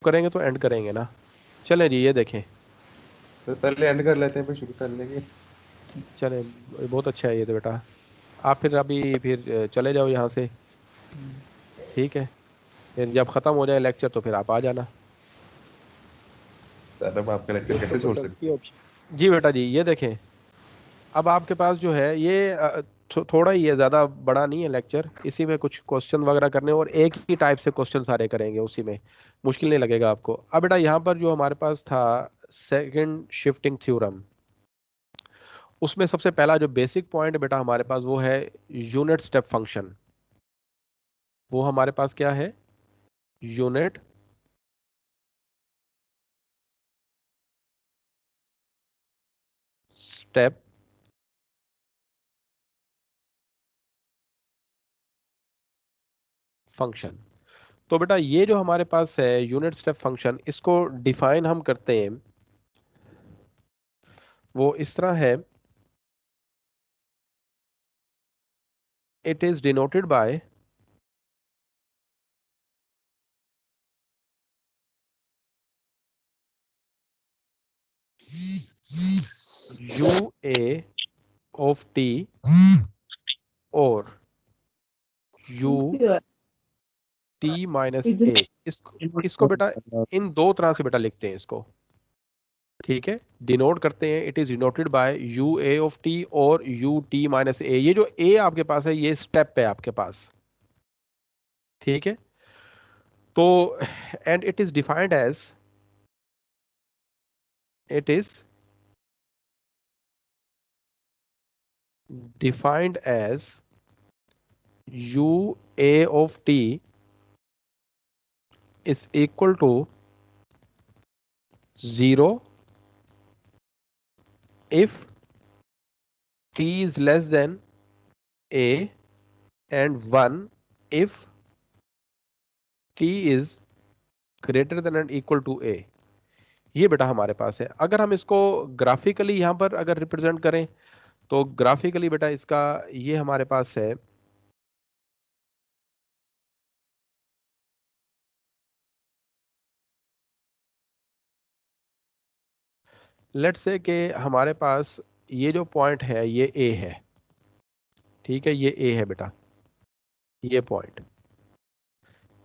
करेंगे तो एंड करेंगे ना। चलें जी, ये देखें। तो पहले एंड कर लेते हैं फिर शुरू कर लेंगे। चलें, बहुत अच्छा है ये तो बेटा। आप फिर अभी फिर चले जाओ यहाँ से। ठीक है, फिर जब ख़त्म हो जाए लेक्चर तो फिर आप आ जाना। सर अब आपका लेक्चर कैसे छोड़ सकते हैं। जी बेटा जी, ये देखें। अब आपके पास जो है ये थोड़ा ही है, ज़्यादा बड़ा नहीं है लेक्चर। इसी में कुछ क्वेश्चन वगैरह करने, और एक ही टाइप से क्वेश्चन सारे करेंगे उसी में। मुश्किल नहीं लगेगा आपको। अब बेटा यहाँ पर जो हमारे पास था सेकंड शिफ्टिंग थ्योरम, उसमें सबसे पहला जो बेसिक पॉइंट बेटा हमारे पास वो है यूनिट स्टेप फंक्शन। वो हमारे पास क्या है? Unit step function. तो बेटा ये जो हमारे पास है यूनिट स्टेप फंक्शन, इसको डिफाइन हम करते हैं, वो इस तरह है। It is denoted by U A of T और यू टी माइनस ए। इसको इसको बेटा इन दो तरह से बेटा लिखते हैं इसको। ठीक है, डिनोट करते हैं, it is denoted by U A of T और यू टी माइनस ए। ये जो ए आपके पास है ये स्टेप है आपके पास। ठीक है, तो and it is defined as, it is defined as u A of t is equal to 0 if t is less than a and 1 if t is greater than and equal to a। ये बेटा हमारे पास है। अगर हम इसको graphically यहां पर अगर रिप्रेजेंट करें तो ग्राफिकली बेटा इसका ये हमारे पास है। लेट्स से कि हमारे पास ये जो पॉइंट है ये ए है। ठीक है, ये ए है बेटा, ये पॉइंट।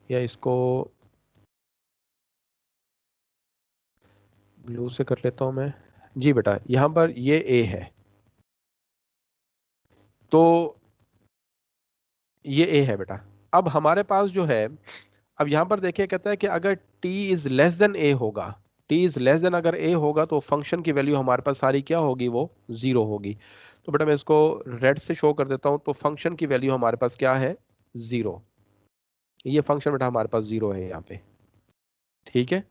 या इसको ब्लू से कर लेता हूं मैं। जी बेटा, यहां पर ये ए है, तो ये ए है बेटा। अब हमारे पास जो है, अब यहां पर देखिए कहता है कि अगर t इज लेस देन ए होगा, t इज लेस देन अगर a होगा तो फंक्शन की वैल्यू हमारे पास सारी क्या होगी? वो जीरो होगी। तो बेटा मैं इसको रेड से शो कर देता हूं, तो फंक्शन की वैल्यू हमारे पास क्या है? जीरो। ये फंक्शन बेटा हमारे पास जीरो है यहाँ पे। ठीक है,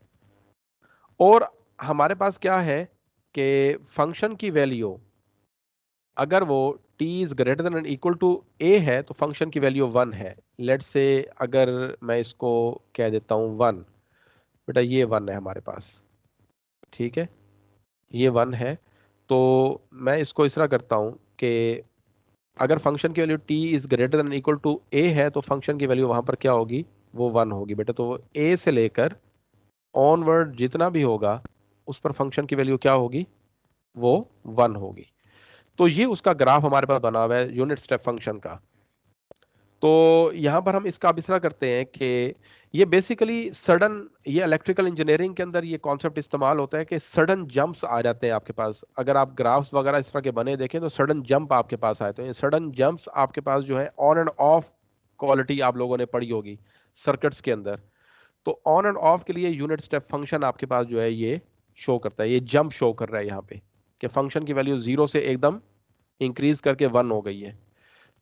और हमारे पास क्या है कि फंक्शन की वैल्यू अगर वो t is greater than and equal to a है तो फंक्शन की वैल्यू 1 है। लेट से अगर मैं इसको कह देता हूँ 1, बेटा ये 1 है हमारे पास। ठीक है, ये 1 है। तो मैं इसको इस तरह करता हूँ कि अगर फंक्शन की value t is greater than equal to a है तो फंक्शन की वैल्यू वहां पर क्या होगी? वो 1 होगी बेटा। तो a से लेकर ऑनवर्ड जितना भी होगा उस पर फंक्शन की वैल्यू क्या होगी? वो 1 होगी। तो ये उसका ग्राफ हमारे पास बना हुआ है यूनिट स्टेप फंक्शन का। तो यहाँ पर हम इसका अब इस तरह करते हैं कि ये बेसिकली सडन, ये इलेक्ट्रिकल इंजीनियरिंग के अंदर ये कॉन्सेप्ट इस्तेमाल होता है कि सडन जंप्स आ जाते हैं आपके पास। अगर आप ग्राफ्स वगैरह इस तरह के बने देखें तो सडन जंप आपके पास आए, तो ये सडन जंप्स आपके पास जो है ऑन एंड ऑफ क्वालिटी आप लोगों ने पढ़ी होगी सर्किट्स के अंदर। तो ऑन एंड ऑफ के लिए यूनिट स्टेप फंक्शन आपके पास जो है ये शो करता है, ये जंप शो कर रहा है यहाँ पे कि फंक्शन की वैल्यू जीरो से एकदम इंक्रीज करके 1 हो गई है।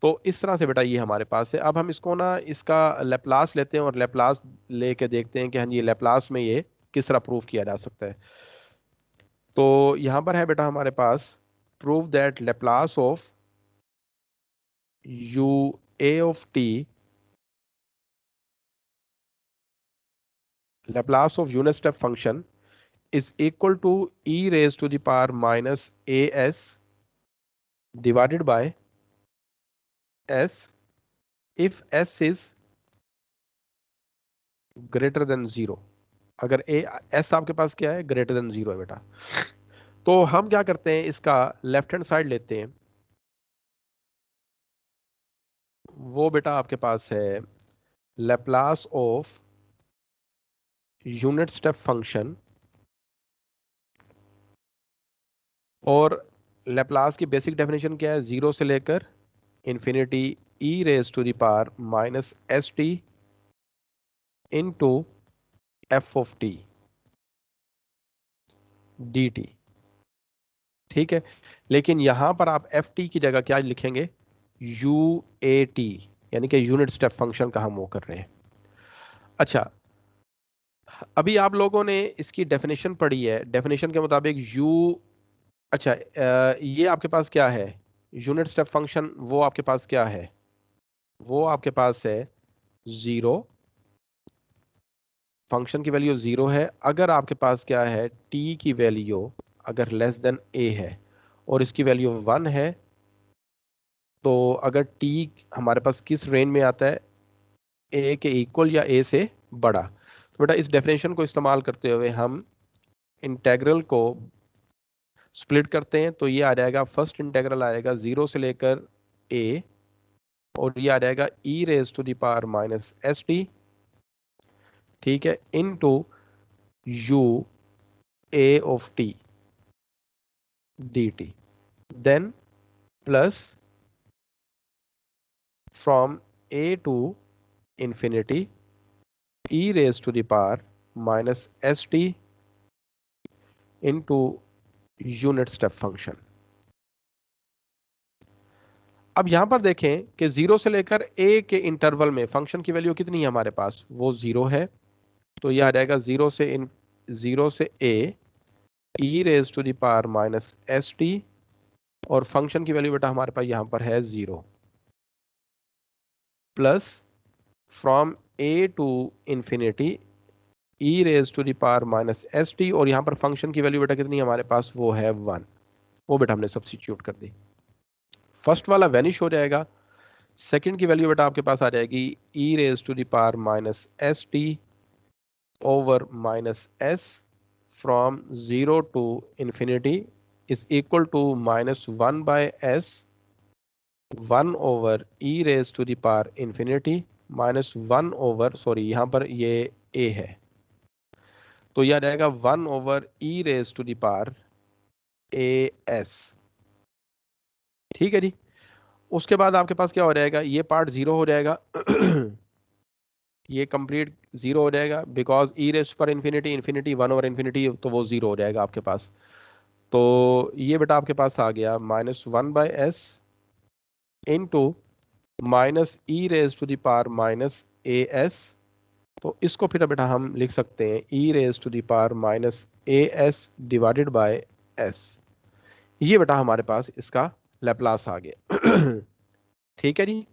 तो इस तरह से बेटा ये हमारे पास है। अब हम इसको ना इसका लेप्लास लेते हैं और लेप्लास लेके देखते हैं कि हाँ जी लेप्लास में ये किस तरह प्रूव किया जा सकता है। तो यहाँ पर है बेटा हमारे पास prove that Laplace of u A of t, Laplace of unit step function is equal to e raised to the power minus as divided by s if s is greater than 0। अगर A S आपके पास क्या है, greater than 0 है बेटा। तो हम क्या करते हैं, इसका लेफ्ट हैंड साइड लेते हैं, वो बेटा आपके पास है Laplace of unit step function, और लैप्लास की बेसिक डेफिनेशन क्या है, 0 से लेकर infinity e raise to the power minus S T into F of T D t. ठीक है, लेकिन यहां पर आप एफ टी की जगह क्या लिखेंगे, यू ए टी, यानी कि यूनिट स्टेप फंक्शन का हम वो कर रहे हैं। अच्छा, अभी आप लोगों ने इसकी डेफिनेशन पढ़ी है, डेफिनेशन के मुताबिक यू, अच्छा ये आपके पास क्या है, यूनिट स्टेप फंक्शन, वो आपके पास क्या है, वो आपके पास है 0, फंक्शन की वैल्यू 0 है। अगर आपके पास क्या है, t की वैल्यू अगर लेस देन a है और इसकी वैल्यू 1 है, तो अगर t हमारे पास किस रेंज में आता है, a के इक्वल या a से बड़ा, तो बेटा इस डेफिनेशन को इस्तेमाल करते हुए हम इंटेग्रल को स्प्लिट करते हैं, तो ये आ जाएगा, फर्स्ट इंटेग्रल आएगा 0 से लेकर a, और ये आ जाएगा e raise to the power minus S t, ठीक है, into u a of t dt, then plus from a to infinity e raised to the power minus st into unit step function. अब यहां पर देखें कि 0 से लेकर a के इंटरवल में फंक्शन की वैल्यू कितनी है हमारे पास, वो 0 है, तो ये आ जाएगा 0 से a e raise to the power minus S t, और फंक्शन की वैल्यू बेटा हमारे पास यहां पर है 0, plus from a to infinity e raise to the power minus S t, और यहाँ पर फंक्शन की वैल्यू बेटा कितनी है हमारे पास, वो है 1, वो बेटा हमने सब्स्टिट्यूट कर दी, फर्स्ट वाला वैनिश हो जाएगा, सेकंड की वैल्यू बेटा आपके पास आ जाएगी e raise to the power minus S t over minus s from 0 to infinity is equal to minus 1 by s 1 over e raise to the power infinity minus 1 over, sorry यहाँ पर ये ए है, तो यह आ जाएगा 1 over e raise to the power a s. ठीक है जी, उसके बाद आपके पास क्या हो जाएगा, ये पार्ट 0 हो जाएगा ये कंप्लीट 0 हो जाएगा, बिकॉज ई रेज पर इंफिनिटी इंफिनिटी 1 ओवर इंफिनिटी, तो वो 0 हो जाएगा आपके पास। तो ये बेटा आपके पास आ गया minus 1 by s into minus e raise to the power minus A s, तो इसको फिर बेटा हम लिख सकते हैं e raise to the power minus A s divided by s, ये बेटा हमारे पास इसका लैप्लास आ गया ठीक है जी।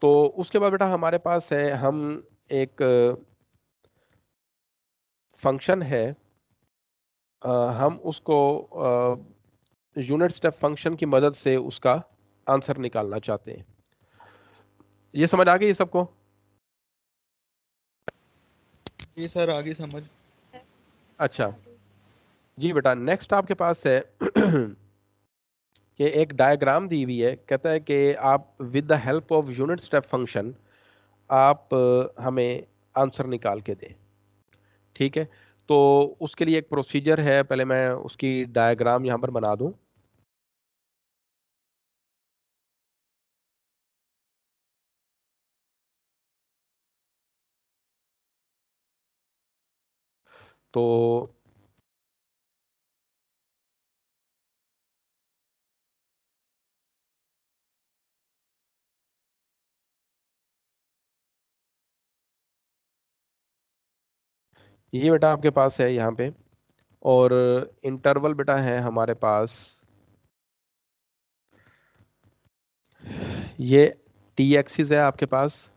तो उसके बाद बेटा हमारे पास है, हम एक फंक्शन है, हम उसको यूनिट स्टेप फंक्शन की मदद से उसका आंसर निकालना चाहते हैं। ये समझ आ गई सबको? जी सर, आगे समझ। अच्छा जी बेटा, नेक्स्ट आपके पास है कि एक डायग्राम दी हुई है, कहता है कि आप with the help of unit step function आप हमें आंसर निकाल के दें। ठीक है, तो उसके लिए एक प्रोसीजर है, पहले मैं उसकी डायग्राम यहाँ पर बना दूं। तो ये बेटा आपके पास है यहाँ पे, और इंटरवल बेटा है हमारे पास, ये टी एक्सिस है आपके पास,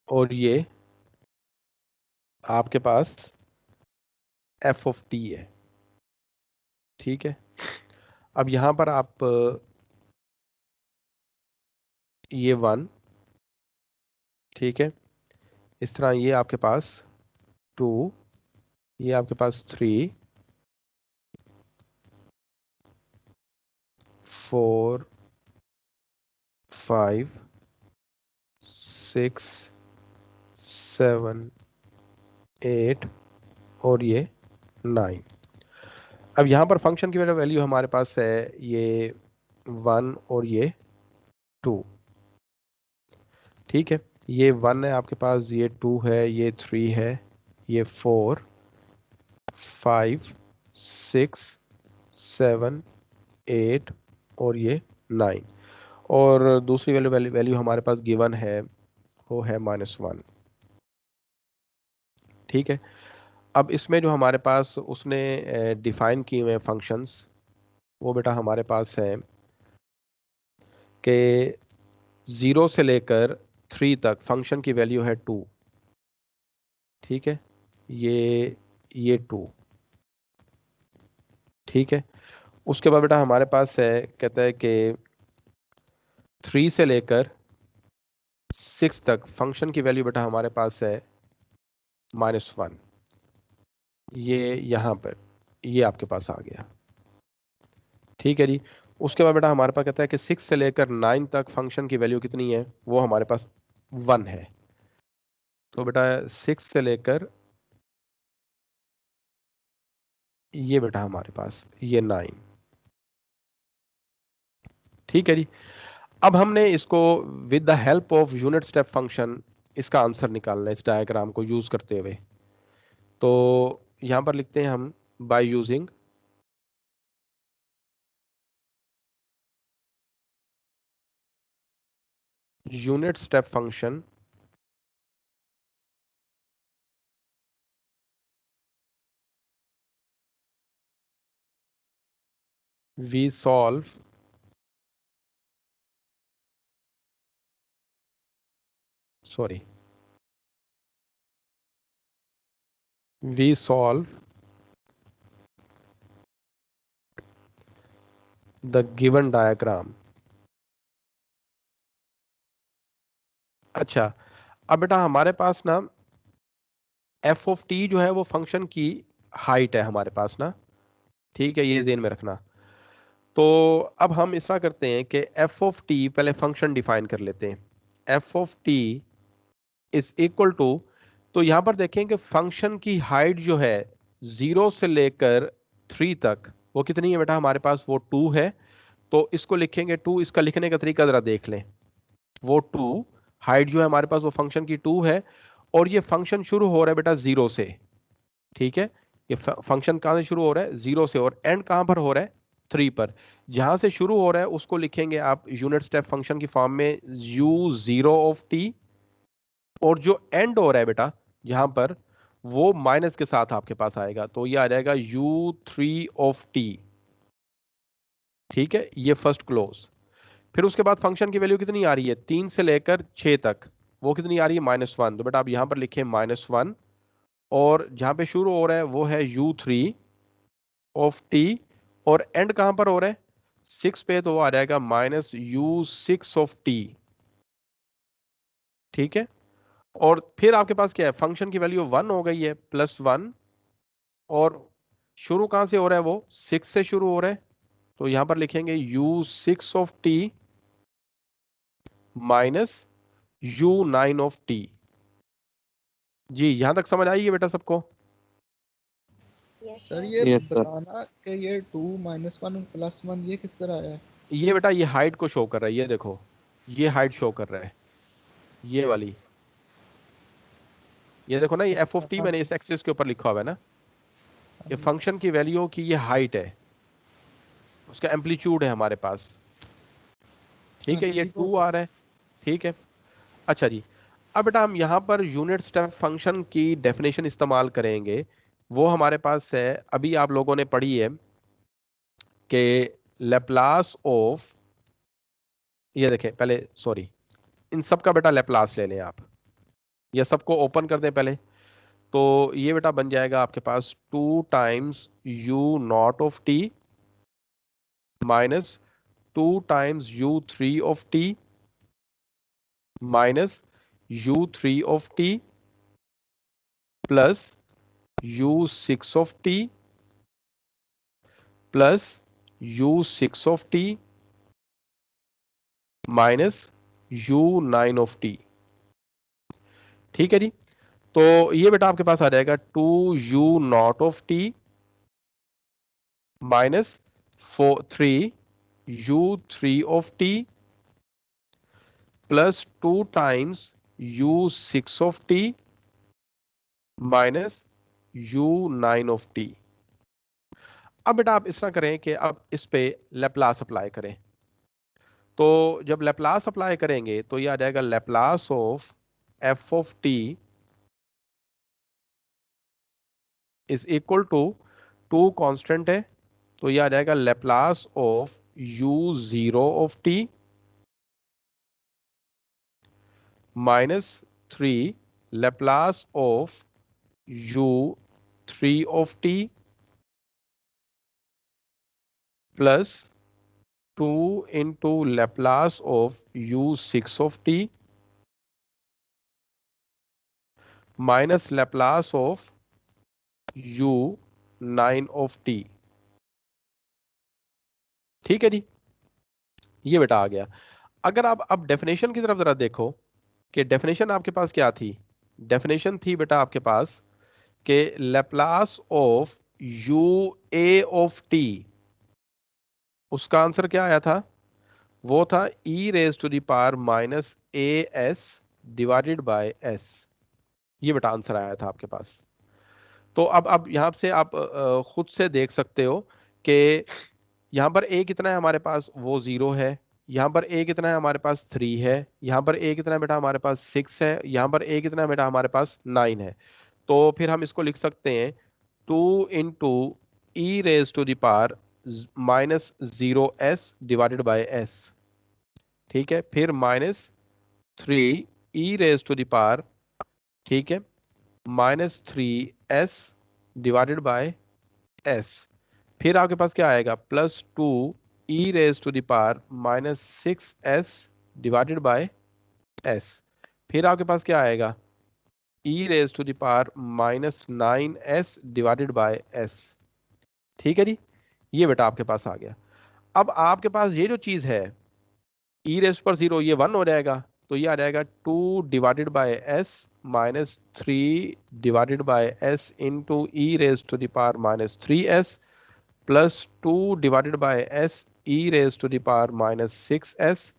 और ये आपके पास एफ ऑफ टी है। ठीक है, अब यहाँ पर आप ये 1, ठीक है, इस तरह ये आपके पास 2, ये आपके पास 3, 4, 5, 6, 7, 8 और ये 9। अब यहाँ पर फंक्शन की वैल्यू हमारे पास है ये 1 और ये 2। ठीक है, ये 1 है आपके पास, ये 2 है, ये 3 है, ये 4, 5, 6, 7, 8 और ये 9। और दूसरी वैल्यू हमारे पास गिवन है, वो है -1। ठीक है, अब इसमें जो हमारे पास उसने डिफाइन किए हुए फंक्शंस, वो बेटा हमारे पास है कि 0 से लेकर 3 तक फंक्शन की वैल्यू है 2। ठीक है, ये 2। ठीक है, उसके बाद बेटा हमारे पास है, कहता है कि 3 से लेकर 6 तक फंक्शन की वैल्यू बेटा हमारे पास है -1। ये यहाँ पर ये आपके पास आ गया। ठीक है जी, उसके बाद बेटा हमारे पास कहता है कि 6 से लेकर 9 तक फंक्शन की वैल्यू कितनी है, वो हमारे पास 1 है। तो बेटा 6 से लेकर ये बेटा हमारे पास ये 9। ठीक है जी, अब हमने इसको with the help of unit step function इसका आंसर निकालना है इस डायग्राम को यूज करते हुए। तो यहां पर लिखते हैं हम by using unit step function we solve we solve the given diagram। अच्छा, अब बेटा हमारे पास ना एफ ऑफ टी जो है वो फंक्शन की हाइट है हमारे पास ना। ठीक है, ये ज़हन में रखना। तो अब हम इस तरह करते हैं कि एफ ऑफ टी पहले फंक्शन डिफाइन कर लेते हैं। F of T is equal to, तो यहां पर देखें कि फंक्शन की हाइट जो है 0 से लेकर 3 तक वो कितनी है बेटा हमारे पास, वो 2 है। तो इसको लिखेंगे 2, इसका लिखने का तरीका जरा देख लें। वो 2 हाइट जो है हमारे पास वो फंक्शन की 2 है, और ये फंक्शन शुरू हो रहा है बेटा 0 से। ठीक है, ये फंक्शन कहां से शुरू हो रहा है, 0 से, और एंड कहां पर हो रहा है, 3 पर। जहां से शुरू हो रहा है उसको लिखेंगे आप यूनिट स्टेप फंक्शन की फॉर्म में u0 ऑफ टी, और जो एंड हो रहा है बेटा यहां पर वो माइनस के साथ आपके पास आएगा, तो ये आ जाएगा u3 ऑफ टी। ठीक है, ये फर्स्ट क्लोज। फिर उसके बाद फंक्शन की वैल्यू कितनी आ रही है, 3 से लेकर 6 तक, वो कितनी आ रही है, -1। तो बेटा आप यहां पर लिखें -1, और जहां पे शुरू हो रहा है वो है u3 ऑफ टी, और एंड कहां पर हो रहा है, 6 पे, तो वो आ जाएगा -u6 ऑफ टी। ठीक है, और फिर आपके पास क्या है, फंक्शन की वैल्यू 1 हो गई है, +1, और शुरू कहां से हो रहा है, वो 6 से शुरू हो रहा है। तो यहां पर लिखेंगे u6 of T minus u9 of t. जी, यहां तक समझ आई है बेटा सबको? सर ये Yes, sir. बताना कि ये 2 -1 +1 ये किस तरह है? ये बेटा ये हाइट को शो कर रहा है, ये देखो ये हाइट शो कर रहा है, ये वाली, ये देखो ना, ये एफ ऑफ टी मैंने इस एक्सिस के ऊपर लिखा हुआ है ना, ये फंक्शन की वैल्यू की ये हाइट है, उसका एम्पलीट्यूड है हमारे पास। ठीक है, ये 2 आ रहा है। ठीक है, अच्छा जी, अब बेटा हम यहाँ पर यूनिट स्टेप फंक्शन की डेफिनेशन इस्तेमाल करेंगे। वो हमारे पास है, अभी आप लोगों ने पढ़ी है कि लेप्लास ऑफ, ये देखें पहले, सॉरी, इन सब का बेटा लेप्लास ले लें आप, ये सबको ओपन कर दें पहले। तो ये बेटा बन जाएगा आपके पास 2 times u0 of T minus 2 times u3 of T minus u3 of T plus u6 of t plus u6 of t minus u9 of t। ठीक है जी। तो ये बेटा आपके पास आ जाएगा 2u0 of t minus 3u3 of t plus 2 times u6 of t minus u9 of t। अब बेटा आप इस तरह करें कि अब इस पे लेप्लास अप्लाई करें। तो जब लेप्लास अप्लाई करेंगे तो ये आ जाएगा Laplace of F of T is equal to 2 constant है, तो ये आ जाएगा Laplace of u0 of T minus 3 Laplace of u3 of T plus 2 into Laplace of u6 of T minus Laplace of u9 of T. ठीक है जी, ये बेटा आ गया। अगर आप अब डेफिनेशन की तरफ जरा देखो कि डेफिनेशन आपके पास क्या थी। डेफिनेशन थी बेटा आपके पास कि Laplace of u A of t, उसका आंसर क्या आया था? वो था e raise to the power minus A s divided by s. ये बेटा आंसर आया था आपके पास। तो अब यहां से आप खुद से देख सकते हो कि यहाँ पर a कितना है हमारे पास, वो 0 है। यहाँ पर a कितना है हमारे पास 3 है। यहाँ पर a कितना है बेटा हमारे पास 6 है। यहाँ पर a कितना है बेटा हमारे पास 9 है। तो फिर हम इसको लिख सकते हैं 2 into e raise to the power minus 0s divided by s। ठीक है, फिर minus 3 e raise to the power, ठीक है, minus 3s divided by s। फिर आपके पास क्या आएगा? Plus 2 e raise to the power minus 6s divided by s। फिर आपके पास क्या आएगा? E raise to the power minus 9s divided by s। ठीक है जी, ये बेटा आपके पास आ गया। अब आपके पास ये जो चीज है ई रेज पर 0, ये 1 हो जाएगा, तो ये आ जाएगा 2 divided by s minus 3 divided by s into e raise to the power minus 3s plus 2 divided by s e raise to the power minus 6s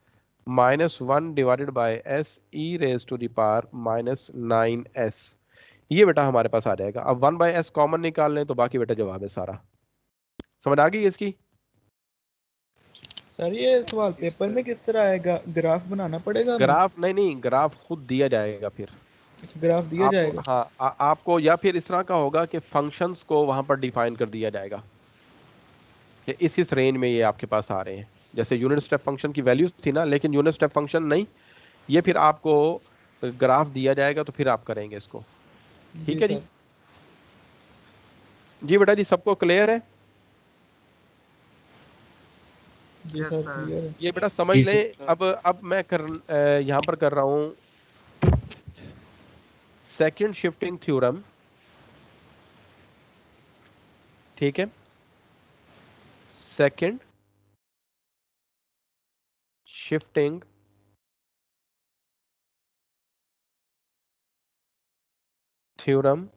minus 1 divided by s e raise to the power minus 9s। ये बेटा हमारे पास आ जाएगा। अब 1 bye s common निकाल लें तो बाकी बेटा जवाब है सारा। समझ आ गई इसकी? सर ये सवाल पेपर में किस तरह आएगा? ग्राफ बनाना पड़ेगा हमें? ग्राफ नहीं, ग्राफ खुद दिया जाएगा फिर ग्राफ दिया आपको। जाएगा? हाँ, आपको या फिर इस तरह का होगा कि फंक्शंस को वहां पर डिफाइन कर दिया जाएगा कि इस रेंज में ये आपके पास आ रहे हैं। जैसे यूनिट स्टेप फंक्शन की वैल्यूज थी ना, लेकिन यूनिट स्टेप फंक्शन नहीं, ये फिर आपको ग्राफ दिया जाएगा तो फिर आप करेंगे इसको। ठीक जी है जी। सर। जी बेटा जी, सबको क्लियर है? जी सर क्लियर है। ये बेटा समझ लें। अब मैं यहाँ पर कर रहा हूँ सेकंड शिफ्टिंग थ्योरम। ठीक है, second shifting theorem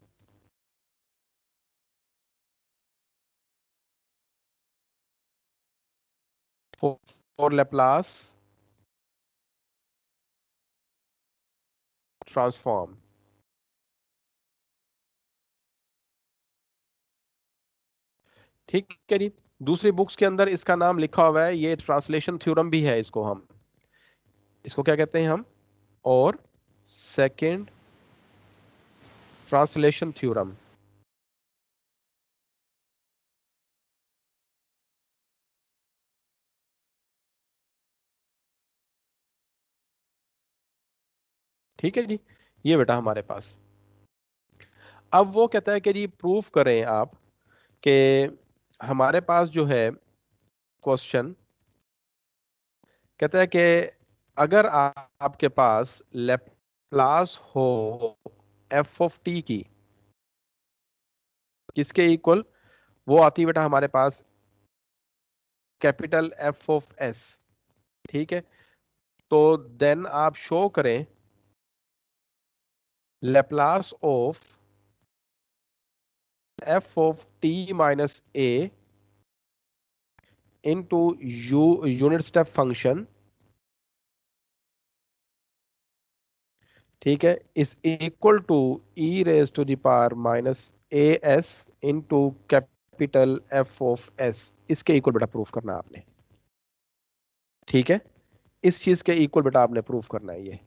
for Laplace transform. ठीक है जी। दूसरी बुक्स के अंदर इसका नाम लिखा हुआ है, ये ट्रांसलेशन थ्योरम भी है। इसको क्या कहते हैं हम? और सेकंड ट्रांसलेशन थ्योरम। ठीक है जी, ये बेटा हमारे पास। अब वो कहता है कि जी प्रूफ करें आप कि हमारे पास जो है क्वेश्चन कहता है कि अगर आपके पास लैप्लास हो एफ ऑफ टी की, किसके इक्वल? वो आती है बेटा हमारे पास कैपिटल एफ ऑफ एस। ठीक है, तो देन आप शो करें Laplace of F of T minus A into unit step function, ठीक है, is equal to e raise to the power minus A S into capital F of S. इसके equal बेटा proof करना आपने। ठीक है, इस चीज के इक्वल बेटा आपने प्रूफ करना है ये।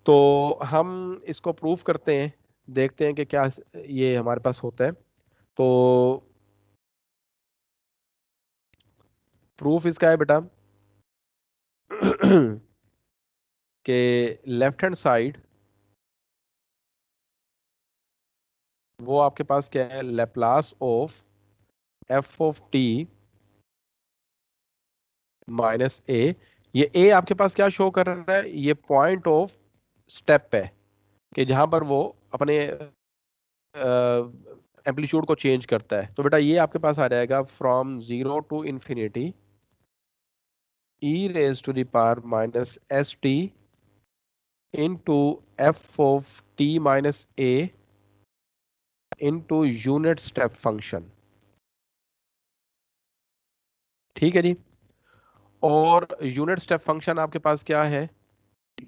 तो हम इसको प्रूफ करते हैं, देखते हैं कि क्या ये हमारे पास होता है। तो प्रूफ इसका है बेटा कि लेफ्ट हैंड साइड वो आपके पास क्या है, Laplace of F of T minus a. ये ए आपके पास क्या शो कर रहा है, ये पॉइंट ऑफ स्टेप है कि जहां पर वो अपने एम्पलीट्यूड को चेंज करता है। तो बेटा ये आपके पास आ जाएगा from zero to infinity e raise to the power minus S T into F of T minus A into unit step function. ठीक है जी, और यूनिट स्टेप फंक्शन आपके पास क्या है,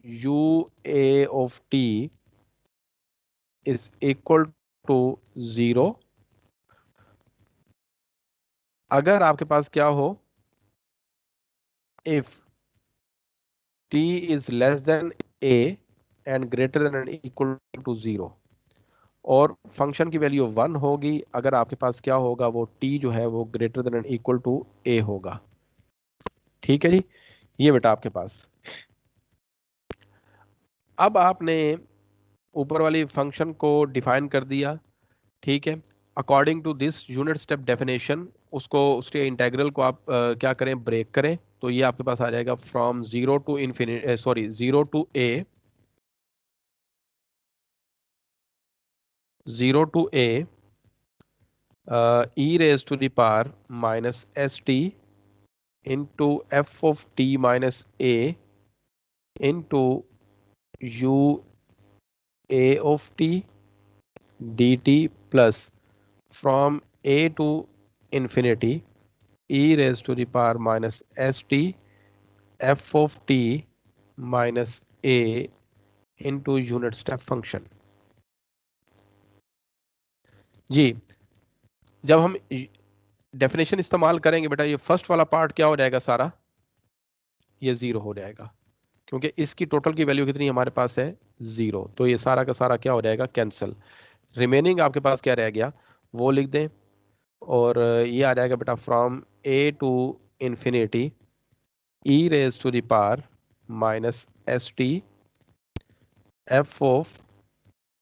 U A of T is equal to 0 अगर आपके पास क्या हो, if t is less than a and greater than equal to 0, और फंक्शन की वैल्यू 1 होगी अगर आपके पास क्या होगा, वो t जो है वो greater than equal to a होगा। ठीक है जी, ये बेटा आपके पास। अब आपने ऊपर वाली फंक्शन को डिफाइन कर दिया। ठीक है, according to this unit step definition उसको, उसके इंटेग्रल को आप क्या करें, ब्रेक करें। तो ये आपके पास आ जाएगा from zero to infinity, sorry zero to A, zero to A e raise to the power minus S T into F of T minus A into U A of T D T plus from A to infinity e raised to the power minus st f of t minus a into unit step function। जी, जब हम definition इस्तेमाल करेंगे बेटा, ये first वाला part क्या हो जाएगा, सारा ये 0 हो जाएगा, क्योंकि इसकी टोटल की वैल्यू कितनी हमारे पास है, 0। तो ये सारा का सारा क्या हो जाएगा, कैंसिल। रिमेनिंग आपके पास क्या रह गया वो लिख दें, और ये आ जाएगा बेटा from A to infinity e raise to the power minus S T F of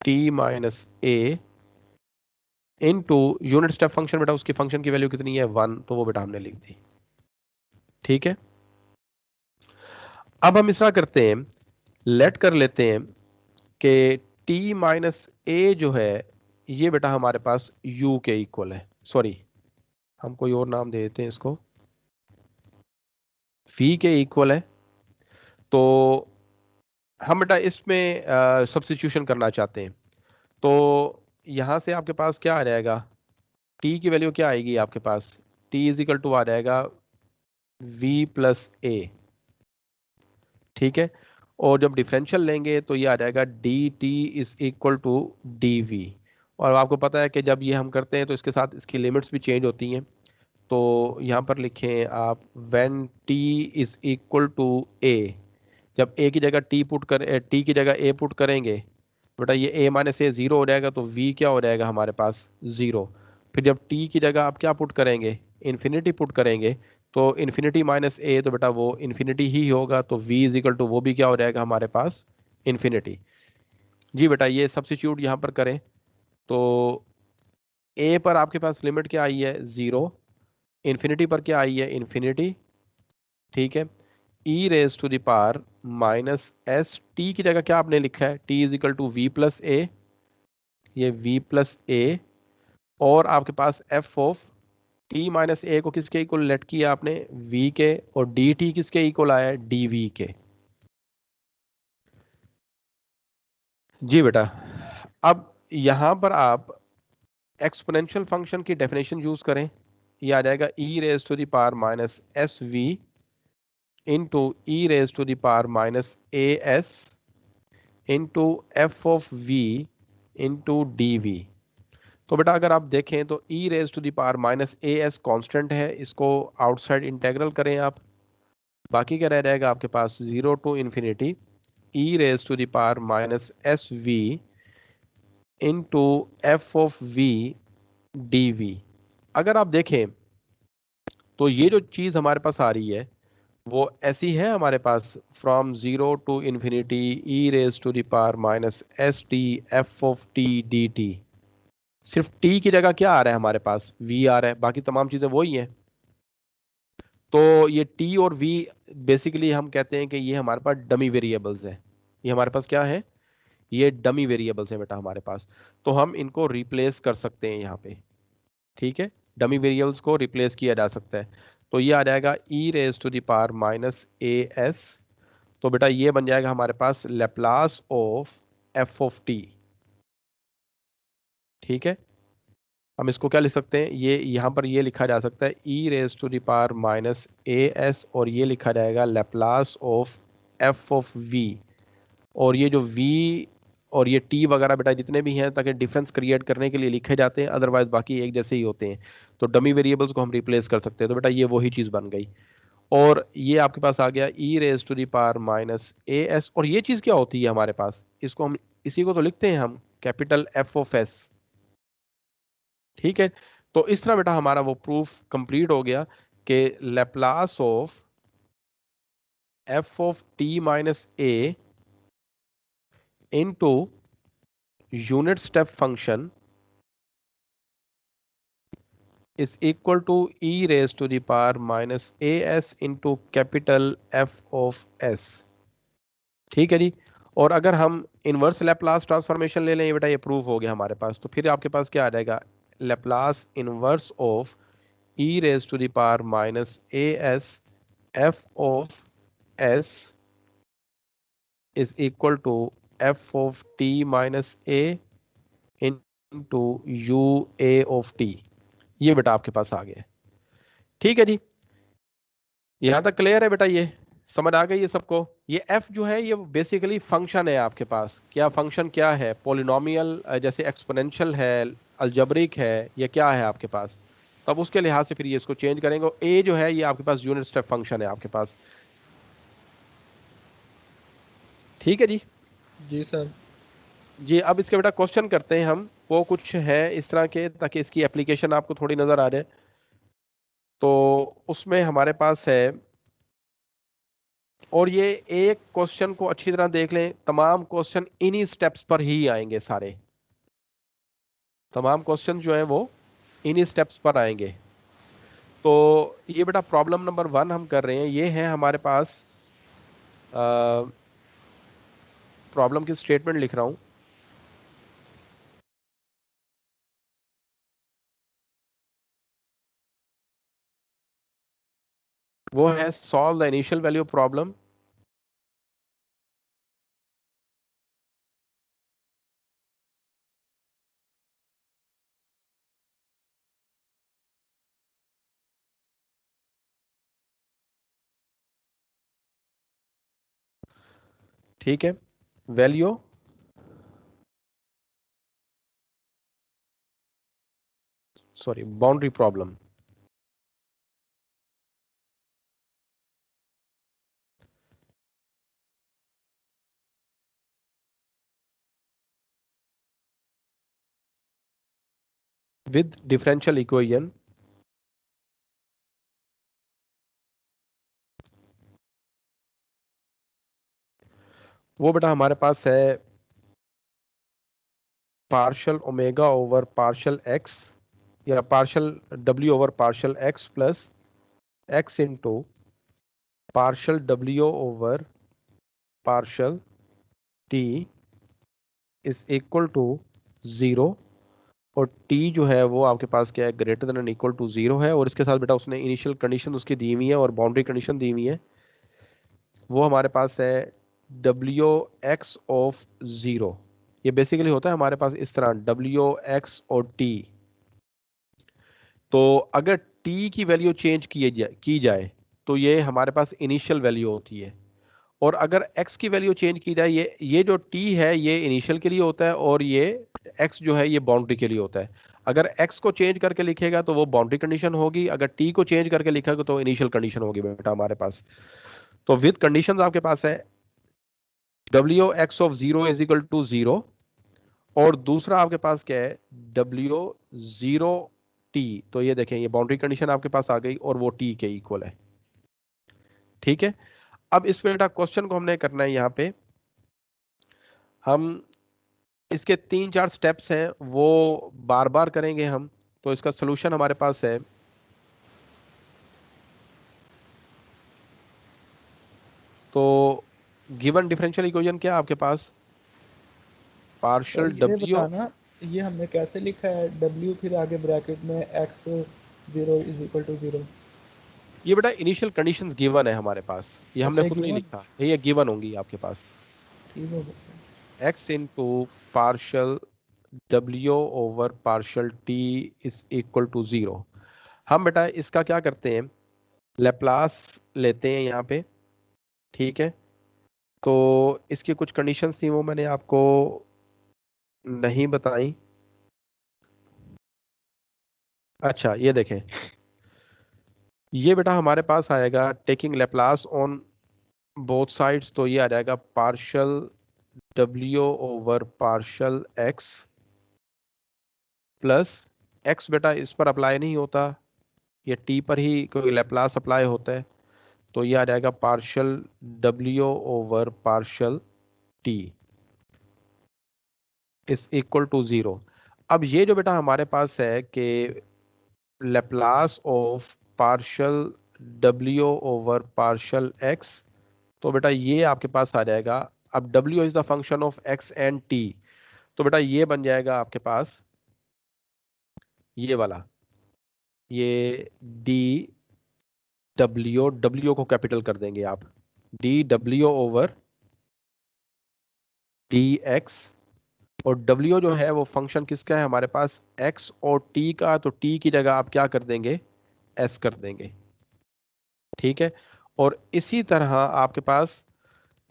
T minus A into unit step function, बेटा उसकी फंक्शन की वैल्यू कितनी है, 1, तो वो बेटा हमने लिख दी। ठीक है, अब हम इस तरह करते हैं, लेट कर लेते हैं कि t माइनस ए जो है ये बेटा हमारे पास u के इक्वल है, सॉरी हम कोई और नाम दे देते हैं इसको, v के इक्वल है। तो हम बेटा इसमें सब्स्टिट्यूशन करना चाहते हैं। तो यहां से आपके पास क्या आ जाएगा, t की वैल्यू क्या आएगी आपके पास, t इज इक्वल टू आ जाएगा v प्लस ए। ठीक है, और जब डिफरेंशियल लेंगे तो ये आ जाएगा D T is equal to D V. और आपको पता है कि जब ये हम करते हैं तो इसके साथ इसकी लिमिट्स भी चेंज होती हैं। तो यहाँ पर लिखें आप when t is equal to a, जब ए की जगह टी पुट कर टी की जगह ए पुट करेंगे बेटा, ये ए माइनस ए 0 हो जाएगा, तो वी क्या हो जाएगा हमारे पास, 0। फिर जब टी की जगह आप क्या पुट करेंगे, इन्फिनिटी पुट करेंगे, तो इन्फिनिटी माइनस ए तो बेटा वो इन्फिनिटी ही होगा, तो v इज इक्वल टू वो भी क्या हो जाएगा हमारे पास, इन्फिनिटी। जी बेटा, ये सब्स्टिट्यूट यहाँ पर करें तो a पर आपके पास लिमिट क्या आई है, 0, इन्फिनिटी पर क्या आई है, इन्फिनिटी। ठीक है, e raise to the power minus S, t की जगह क्या आपने लिखा है, t is equal to v plus a, ये v प्लस ए और आपके पास f of T minus a को किसके इक्वल लेट किया आपने, वी के, और डी टी किसके इक्वल आया है, डी वी के। जी बेटा, अब यहां पर आप एक्सपोनेंशियल फंक्शन की डेफिनेशन यूज करें, ये आ जाएगा e raise to the power minus s v into e raise to the power minus A S into F of v into d v. तो बेटा अगर आप देखें तो e raise to the power minus A s constant है, इसको outside integral करें आप, बाकी क्या रह जाएगा आपके पास, zero to infinity e raise to the power minus s v into F of v d v. अगर आप देखें तो ये जो चीज हमारे पास आ रही है वो ऐसी है हमारे पास, from zero to infinity e raise to the power minus S T F of T D t. सिर्फ टी की जगह क्या आ रहा है हमारे पास, वी आ रहा है, बाकी तमाम चीजें वही हैं। तो ये टी और वी बेसिकली हम कहते हैं कि ये हमारे पास डमी वेरिएबल्स है। ये हमारे पास क्या है, ये डमी वेरिएबल्स है बेटा हमारे पास। तो हम इनको रिप्लेस कर सकते हैं यहाँ पे, ठीक है, डमी वेरिएबल्स को रिप्लेस किया जा सकता है। तो ये आ जाएगा e raise to the power minus A s. तो बेटा ये बन जाएगा हमारे पास Laplace of F of T, ठीक है। हम इसको क्या लिख सकते हैं, ये यहाँ पर ये लिखा जा सकता है e raise to the power minus A s, और ये लिखा जाएगा Laplace of F of v. और ये जो वी और ये टी वगैरह बेटा जितने भी हैं, ताकि डिफरेंस क्रिएट करने के लिए लिखे जाते हैं, अदरवाइज बाकी एक जैसे ही होते हैं। तो डमी वेरिएबल्स को हम रिप्लेस कर सकते हैं। तो बेटा ये वही चीज़ बन गई, और ये आपके पास आ गया e raise to the power minus A s. और ये चीज़ क्या होती है हमारे पास, इसको हम, इसी को तो लिखते हैं हम कैपिटल एफ ऑफ एस, ठीक है। तो इस तरह बेटा हमारा वो प्रूफ कंप्लीट हो गया कि Laplace of F of T minus A into unit step function is equal to e raised to the power minus as into capital F of s, ठीक है जी। और अगर हम इनवर्स लेप्लास ट्रांसफॉर्मेशन ले लें, ये बेटा ये प्रूफ हो गया हमारे पास, तो फिर आपके पास क्या आ जाएगा, Laplace inverse of e raised to the power minus as f of s is equal to f of t minus a into u a of t। ये बेटा आपके पास आ गया, ठीक है जी। यहां तक क्लियर है बेटा, ये समझ आ गई है सबको। ये f जो है ये बेसिकली फंक्शन है आपके पास, क्या फंक्शन क्या है, पोलिनोमियल जैसे एक्सपोनेंशियल है, अलजेब्रिक है, ये क्या है आपके पास। तब उसके लिहाज से फिर ये इसको चेंज करेंगे। a जो है ये आपके पास यूनिट स्टेप फंक्शन है आपके पास, ठीक है जी। जी सर। जी अब इसके बेटा क्वेश्चन करते हैं हम, वो कुछ है इस तरह के, ताकि इसकी एप्लीकेशन आपको थोड़ी नजर आ जाए। तो उसमें हमारे पास है, और ये एक क्वेश्चन को अच्छी तरह देख लें, तमाम क्वेश्चन इन्हीं स्टेप्स पर ही आएंगे सारे, तमाम क्वेश्चन जो हैं वो इन्हीं स्टेप्स पर आएंगे। तो ये बेटा प्रॉब्लम नंबर 1 हम कर रहे हैं, ये है हमारे पास, प्रॉब्लम की स्टेटमेंट लिख रहा हूं। वो है solve the initial value problem ठीक है, value sorry boundary problem. With differential equation वो बेटा हमारे पास है partial omega over partial x, या partial W over partial x plus x into partial W over partial T is equal to 0। और T जो है वो आपके पास क्या है, ग्रेटर देन इक्वल टू 0 है, और इसके साथ बेटा उसने इनिशियल कंडीशन उसकी दी हुई है और बाउंड्री कंडीशन दी हुई है। वो हमारे पास है डब्ल्यू एक्स ऑफ 0। ये बेसिकली होता है हमारे पास इस तरह डब्ल्यू एक्स और टी। तो अगर टी की वैल्यू चेंज की जाए तो ये हमारे पास इनिशियल वैल्यू होती है, और अगर x की वैल्यू चेंज की जाए, ये जो t है ये इनिशियल के लिए होता है, और ये x जो है ये बाउंड्री के लिए होता है। अगर x को चेंज करके लिखेगा तो वो बाउंड्री कंडीशन होगी, अगर t को चेंज करके लिखेगा तो इनिशियल कंडीशन होगी बेटा हमारे पास। तो विद कंडीशंस आपके पास है डब्ल्यू एक्स ऑफ 0 = 0, और दूसरा आपके पास क्या है डब्ल्यू 0 t। तो ये देखें ये बाउंड्री कंडीशन आपके पास आ गई और वो t के इक्वल है। ठीक है, अब इस बेटा क्वेश्चन को हमने करना है, यहाँ पे हम इसके 3-4 स्टेप्स हैं वो बार बार करेंगे हम। तो इसका सोल्यूशन हमारे पास है, तो गिवन डिफरेंशियल इक्वेशन क्या है आपके पास, पार्शियल सर ये डब्ल्यू। बताना, ये हमने कैसे लिखा है W फिर आगे ब्रैकेट में x 0 = 0? ये बेटा इनिशियल कंडीशंस गिवन है हमारे पास, ये हमने अच्छा खुद नहीं गिवन, लिखा, ये गिवन होंगी आपके पास। ठीक है। x into partial w over partial t is equal to 0। हम बेटा इसका क्या करते हैं, लेप्लास लेते हैं यहाँ पे। ठीक है, तो इसकी कुछ कंडीशंस थी वो मैंने आपको नहीं बताई। अच्छा ये देखें, ये बेटा हमारे पास आएगा taking Laplace on both sides, तो ये आ जाएगा partial w over partial x plus x बेटा इस पर अप्लाई नहीं होता, ये t पर ही कोई लेप्लास अप्लाई होता है, तो ये आ जाएगा partial w over partial t is equal to 0। अब ये जो बेटा हमारे पास है कि Laplace of partial w over partial x, तो बेटा ये आपके पास आ जाएगा, अब w is the function of x and t, तो बेटा ये बन जाएगा आपके पास ये वाला, ये डी w को कैपिटल कर देंगे आप, D W over D x, और w जो है वो फंक्शन किसका है हमारे पास, x और t का, तो t की जगह आप क्या कर देंगे, s कर देंगे। ठीक है, और इसी तरह आपके पास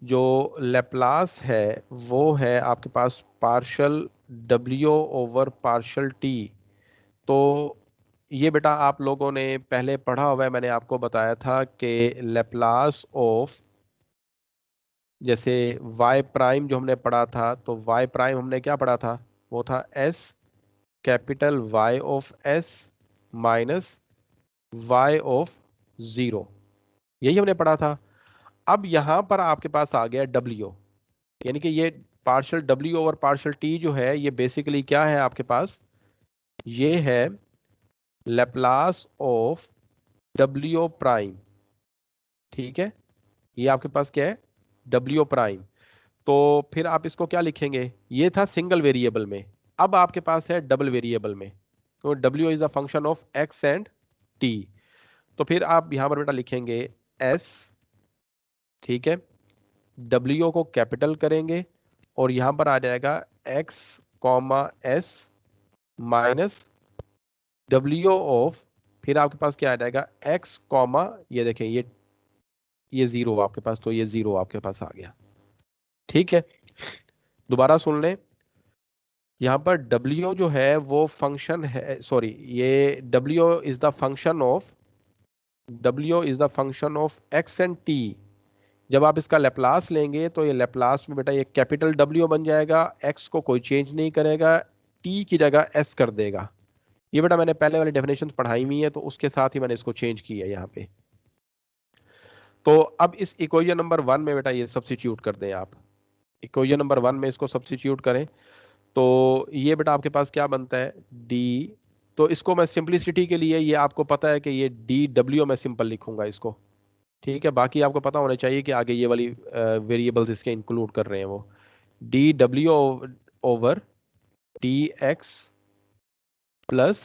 जो लेप्लास है वो है आपके पास partial w over partial t। तो ये बेटा आप लोगों ने पहले पढ़ा हुआ है, मैंने आपको बताया था कि लेप्लास ऑफ, जैसे y प्राइम जो हमने पढ़ा था, तो y प्राइम हमने क्या पढ़ा था, वो था s capital Y of s minus y of 0, यही हमने पढ़ा था। अब यहां पर आपके पास आ गया w, यानी कि ये partial w over partial t जो है ये बेसिकली क्या है आपके पास, ये है लेप्लास ऑफ w प्राइम। ठीक है, ये आपके पास क्या है w प्राइम। तो फिर आप इसको क्या लिखेंगे, ये था सिंगल वेरिएबल में, अब आपके पास है डबल वेरिएबल में, तो w is a function of x and t। तो फिर आप यहां पर बेटा लिखेंगे s, ठीक है, w को कैपिटल करेंगे, और यहां पर आ जाएगा x comma s minus w of, फिर आपके पास क्या आ जाएगा x कॉमा, ये देखें ये 0 आपके पास, तो ये 0 आपके पास आ गया। ठीक है, दोबारा सुन लें, यहाँ पर w जो है वो फंक्शन है, सॉरी, ये w is the function of x and t। जब आप इसका लेप्लास लेंगे तो ये लेप्लास में बेटा ये कैपिटल W बन जाएगा, x को कोई चेंज नहीं करेगा, t की जगह s कर देगा। ये बेटा मैंने पहले वाली डेफिनेशन पढ़ाई हुई है, तो उसके साथ ही मैंने इसको चेंज किया है यहाँ पे। तो अब इस इक्वेशन नंबर 1 में बेटा ये सब्स्टिट्यूट कर दें आप, इक्वेशन नंबर 1 में इसको सब्स्टिट्यूट करें, तो ये बेटा आपके पास क्या बनता है d, तो इसको मैं सिंपलिसिटी के लिए, ये आपको पता है कि ये dw मैं सिंपल लिखूंगा इसको। ठीक है, बाकी आपको पता होना चाहिए कि आगे ये वाली वेरिएबल्स इसके इंक्लूड कर रहे हैं वो, dw over dx plus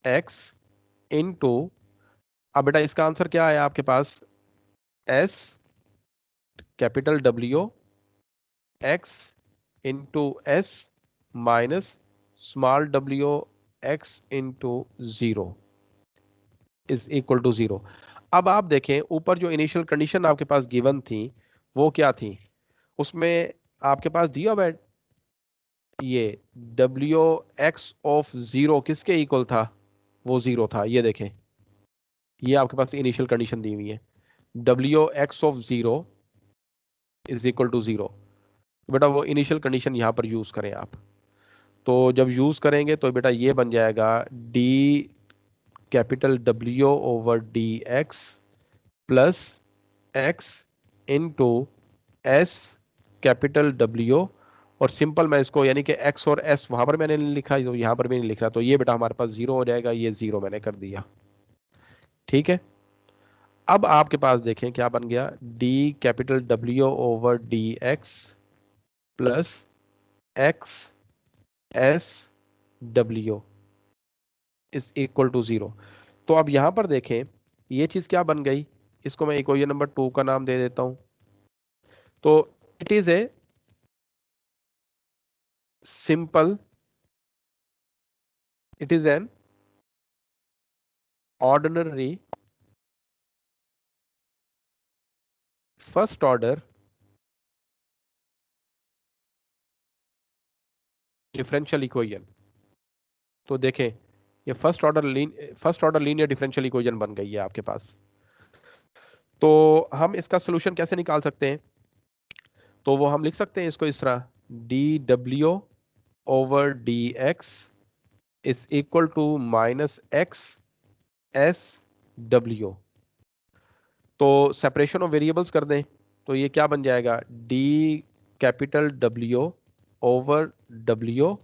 x into, अब बेटा इसका आंसर क्या है आपके पास, S capital W x into S minus small W x into zero is equal to zero. अब आप देखें ऊपर जो इनिशियल कंडीशन आपके पास गिवन थी वो क्या थी, उसमें आपके पास दिया हुआ है ये डब्ल्यू एक्स ऑफ जीरो किसके इक्वल था, वो जीरो था। ये देखें ये आपके पास इनिशियल कंडीशन दी हुई है, W X of zero is equal to zero. बेटा वो इनिशियल कंडीशन यहां पर यूज करें आप, तो जब यूज करेंगे तो बेटा ये बन जाएगा D capital W over D x plus x into S capital W, और सिंपल मैं इसको यानी कि एक्स और एस वहां पर मैंने नहीं लिखा तो यहां पर भी नहीं लिख रहा, तो ये बेटा हमारे पास जीरो हो जाएगा, ये जीरो मैंने कर दिया। ठीक है, अब आपके पास देखें क्या बन गया, D capital W over D x plus X S W is equal to zero. तो अब यहां पर देखें ये चीज क्या बन गई, इसको मैं इक्वेशन नंबर 2 का नाम दे देता हूं। तो it is a simple, it is an ordinary first order differential equation. तो देखें ये first order linear differential equation बन गई है आपके पास। तो हम इसका सोल्यूशन कैसे निकाल सकते हैं, तो वो हम लिख सकते हैं इसको इस तरह, D W over D x is equal to minus X S W. तो सेपरेशन ऑफ वेरिएबल्स कर दें तो ये क्या बन जाएगा, D capital W over W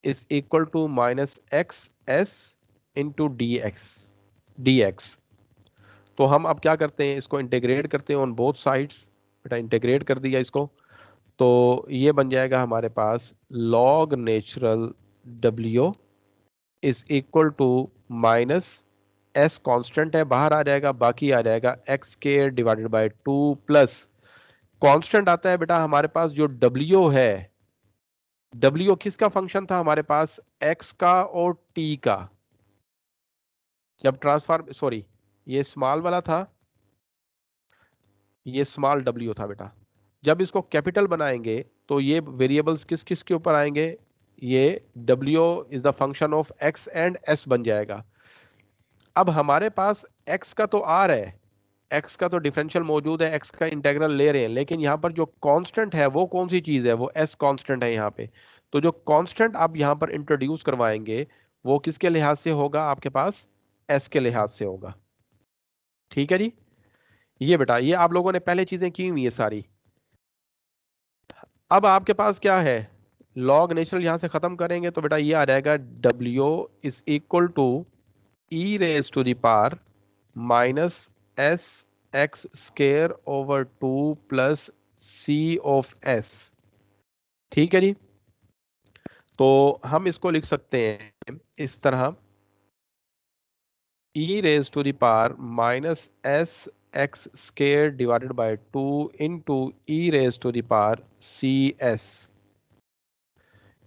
is equal to minus X S into D x. तो हम अब क्या करते हैं, इसको इंटीग्रेट करते हैं ऑन बोथ साइड्स। बेटा इंटीग्रेट कर दिया इसको, तो ये बन जाएगा हमारे पास लॉग नेचुरल डब्ल्यू is equal to minus s constant है बाहर आ जाएगा, बाकी आ जाएगा x square divided by 2 plus constant आता है बेटा हमारे पास जो डब्ल्यू है, डब्ल्यू किसका फंक्शन था हमारे पास, एक्स का और टी का। जब ट्रांसफॉर्म सॉरी ये स्मॉल वाला था, ये स्मॉल डब्ल्यू था बेटा। जब इसको कैपिटल बनाएंगे तो ये वेरिएबल्स किस किस के ऊपर आएंगे, ये W is the function of x and S बन जाएगा। अब हमारे पास एक्स का तो आर है, एक्स का तो डिफरेंशियल मौजूद है, एक्स का इंटेग्रल ले रहे हैं, लेकिन यहाँ पर जो कांस्टेंट है वो कौन सी चीज है, वो एस कांस्टेंट है यहाँ पे। तो जो कांस्टेंट आप यहाँ पर इंट्रोड्यूस करवाएंगे वो किसके लिहाज से होगा, आपके पास एस के लिहाज से होगा। ठीक है जी, ये बेटा ये आप लोगों ने पहले चीजें की हुई है सारी। अब आपके पास क्या है, लॉग नेचुरल यहां से खत्म करेंगे तो बेटा ये आ जाएगा W is equal to e raise to the power minus S x square over 2 plus C of S. ठीक है जी, तो हम इसको लिख सकते हैं इस तरह, e raise to the power minus S x square divided by 2 into e raise to the power c s.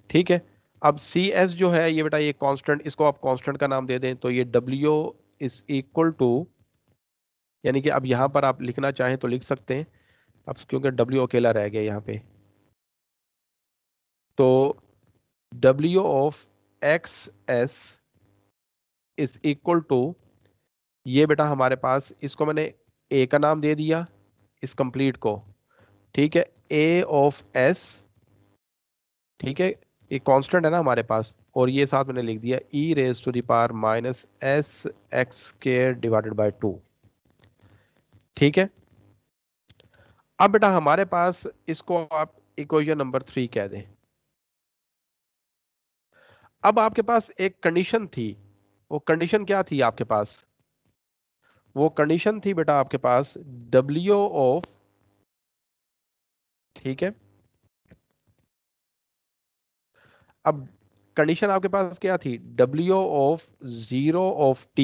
ठीक है, अब सी एस जो है ये बेटा ये कांस्टेंट, इसको आप कांस्टेंट का नाम दे दें तो ये डब्ल्यू इज इक्वल टू, यानी कि अब यहां पर आप लिखना चाहें तो लिख सकते हैं, अब क्योंकि डब्ल्यू अकेला रह गया यहाँ पे, तो W of x S is equal to, ये बेटा हमारे पास इसको मैंने ए का नाम दे दिया इस कंप्लीट को। ठीक है, ए ऑफ एस, ठीक है ये कांस्टेंट है ना हमारे पास, और ये साथ मैंने लिख दिया e raise to the power minus S x square divided by 2। ठीक है, अब बेटा हमारे पास इसको आप इक्वेशन नंबर 3 कह दें। अब आपके पास एक कंडीशन थी, वो कंडीशन क्या थी आपके पास, वो कंडीशन थी बेटा आपके पास डब्ल्यू ऑफ, ठीक है अब कंडीशन आपके पास क्या थी, W of 0 of t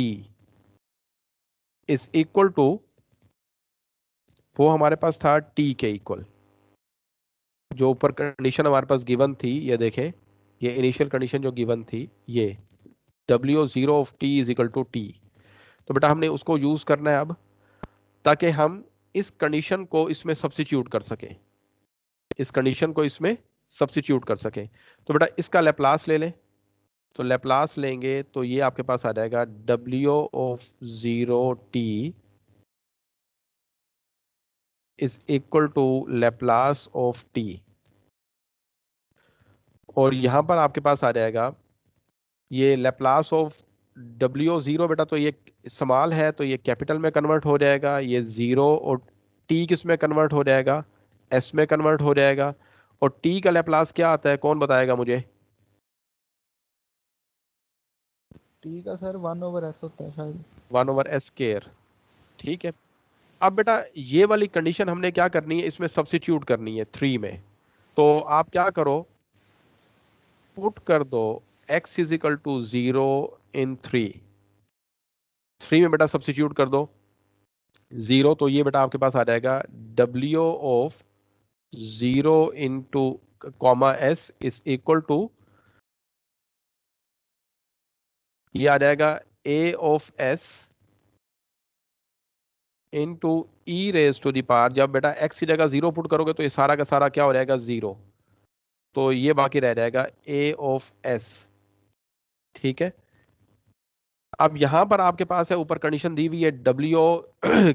is equal to, वो हमारे पास था t के इक्वल। जो ऊपर कंडीशन हमारे पास गिवन थी, ये देखें, ये इनिशियल कंडीशन जो गिवन थी, ये W 0 of t is equal to t। तो बेटा हमने उसको यूज करना है अब, ताकि हम इस कंडीशन को इसमें सब्स्टिट्यूट कर सकें, इस कंडीशन को इसमें सब्स्टिट्यूट कर सकें। तो बेटा इसका लैप्लास ले लें। तो लैप्लास लेंगे तो ये आपके पास आ जाएगा W of 0 t is equal to Laplace of t। और यहां पर आपके पास आ जाएगा ये लैप्लास ऑफ W0, बेटा तो ये स्मॉल है तो ये कैपिटल में कन्वर्ट हो जाएगा, ये 0 और t किस में कन्वर्ट हो जाएगा, s में कन्वर्ट हो जाएगा। और t का लैप्लास क्या आता है, कौन बताएगा मुझे? टी का सर 1/s होता है शायद। 1/s square. ठीक है। अब बेटा ये वाली कंडीशन हमने क्या करनी है, इसमें सब्स्टिट्यूट करनी है 3 में। तो आप क्या करो, पुट कर दो x इज इक्वल टू 0 इन 3 में बेटा सब्स्टिट्यूट कर दो 0, तो ये बेटा आपके पास आ जाएगा W of 0 into comma s is equal to, ये आ जाएगा a of s into e raise to the power. जब बेटा x की जगह 0 पुट करोगे तो ये सारा का सारा क्या हो जाएगा, 0। तो ये बाकी रह जाएगा a ऑफ s। ठीक है। अब यहां पर आपके पास है, ऊपर कंडीशन दी हुई है W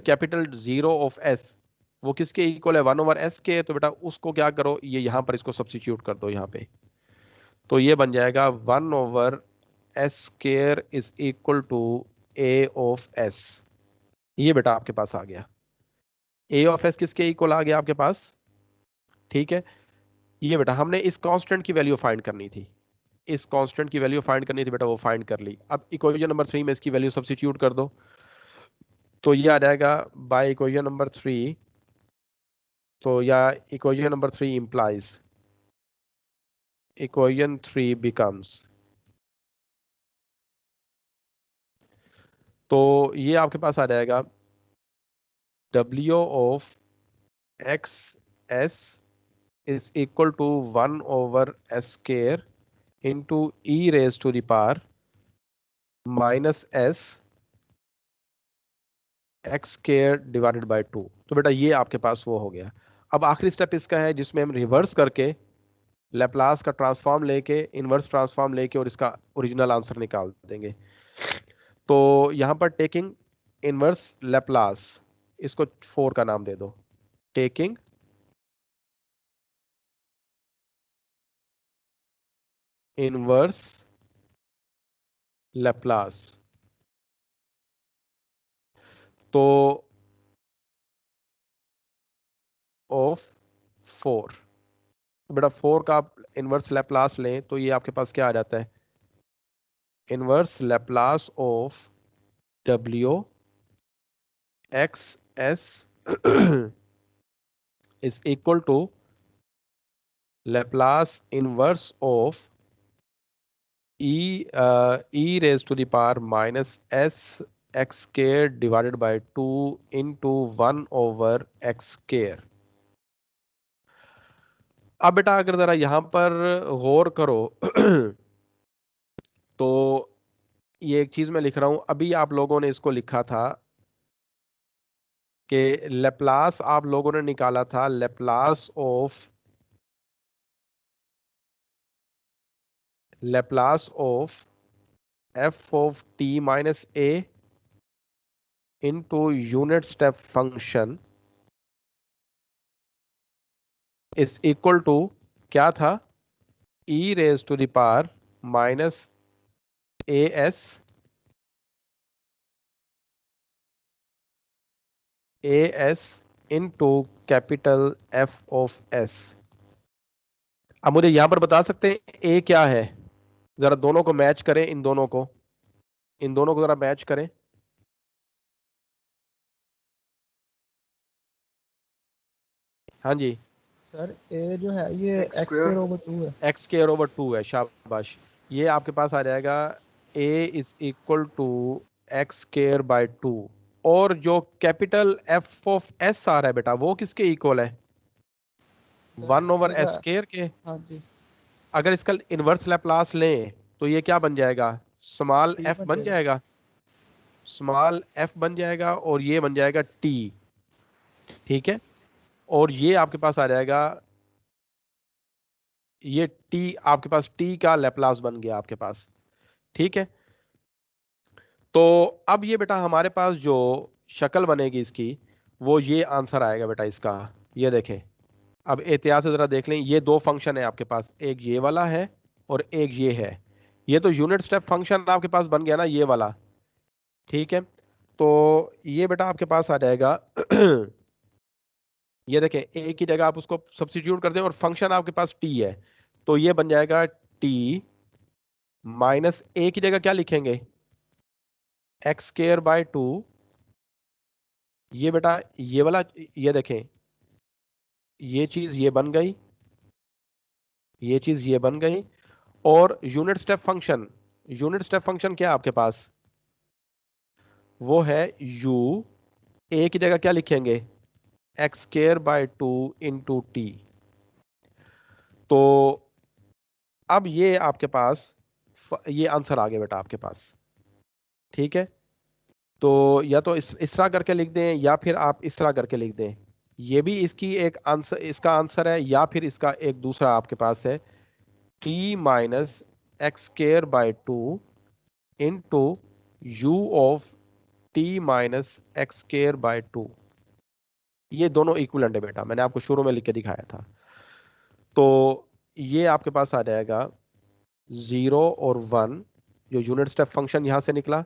कैपिटल 0 ऑफ s, वो किसके इक्वल है, 1/s के। तो बेटा उसको क्या करो, ये यहां पर इसको सब्स्टिट्यूट कर दो यहाँ पे। तो ये बन जाएगा 1/s square is equal to a of s। ये बेटा आपके पास आ गया, a ऑफ s किसके इक्वल आ गया आपके पास। ठीक है। ये बेटा हमने इस कांस्टेंट की वैल्यू फाइंड करनी थी, इस कांस्टेंट की वैल्यू फाइंड करनी थी बेटा, वो फाइंड कर ली। अब इक्वेशन नंबर 3 में इसकी वैल्यू सब्स्टिट्यूट कर दो, तो ये आ जाएगा बाय इक्वेशन नंबर 3। तो या equation number 3 implies, equation 3 becomes, तो ये आपके पास आ जाएगा W of x S is equal to 1/s square into e raise to the power minus s X square divided by 2। तो बेटा ये आपके पास वो हो गया। अब आखिरी स्टेप इसका है जिसमें हम रिवर्स करके लैप्लास का ट्रांसफॉर्म लेके, इनवर्स ट्रांसफॉर्म लेके और इसका ओरिजिनल आंसर निकाल देंगे। तो यहां पर टेकिंग इनवर्स लैप्लास, इसको 4 का नाम दे दो, टेकिंग इनवर्स लैप्लास। तो ऑफ 4, बेटा 4 का आप इनवर्स लैप्लास लें तो ये आपके पास क्या आ जाता है, inverse Laplace of W x S is equal to Laplace inverse of e raised to the power minus s x square divided by 2 into 1/x square। अब बेटा अगर जरा यहां पर गौर करो तो ये एक चीज मैं लिख रहा हूं, अभी आप लोगों ने इसको लिखा था कि लेप्लास आप लोगों ने निकाला था, Laplace of f of t minus a into unit step function is equal to क्या था, e raised to the power minus as into capital F of s। अब मुझे यहां पर बता सकते हैं a क्या है, जरा दोनों को मैच करें, इन दोनों को जरा मैच करें। हाँ जी, सर ए जो है ये X x square square over 2 है। x square over 2 है, शाबाश। ये आपके पास आ जाएगा a is equal to X square by 2, और जो कैपिटल f ऑफ s आ रहा है बेटा वो किसके इक्वल है? सर 1 ओवर मेरा, एस स्केयर के। हाँ जी, अगर इसका इनवर्स लैप्लास लें तो ये क्या बन जाएगा? स्मॉल टी f बन बन जाएगा। जाएगा, स्मॉल f बन जाएगा, और ये बन जाएगा t। ठीक है, और ये आपके पास आ जाएगा, ये t आपके पास t का लैप्लास बन गया आपके पास। ठीक है, तो अब ये बेटा हमारे पास जो शक्ल बनेगी इसकी, वो ये आंसर आएगा बेटा इसका। ये देखें, अब एहतियात से जरा देख लें, ये दो फंक्शन है आपके पास, एक ये वाला है और एक ये है। ये तो यूनिट स्टेप फंक्शन आपके पास बन गया ना, ये वाला। ठीक है, तो ये बेटा आपके पास आ जाएगा ये देखें, ए की जगह आप उसको सब्स्टिट्यूट कर दें और फंक्शन आपके पास टी है, तो ये बन जाएगा टी माइनस ए की जगह क्या लिखेंगे? X square by 2। ये बेटा ये वाला, ये देखें, ये चीज ये बन गई, ये चीज ये बन गई, और unit step function, unit step function क्या है आपके पास? वो है u, ए की जगह क्या लिखेंगे? X square by 2 into T. तो अब ये आपके पास ये आंसर आ गया बेटा आपके पास। ठीक है, तो या तो इस तरह करके लिख दें, या फिर आप इस तरह करके लिख दें। ये भी इसकी एक आंसर, इसका आंसर है, या फिर इसका एक दूसरा आपके पास है, T minus x square by 2 into you of T minus x square by 2। ये दोनों इक्विवेलेंट है बेटा, मैंने आपको शुरू में लिख के दिखाया था। तो ये आपके पास आ जाएगा 0 और 1, जो यूनिट स्टेप फंक्शन यहां से निकला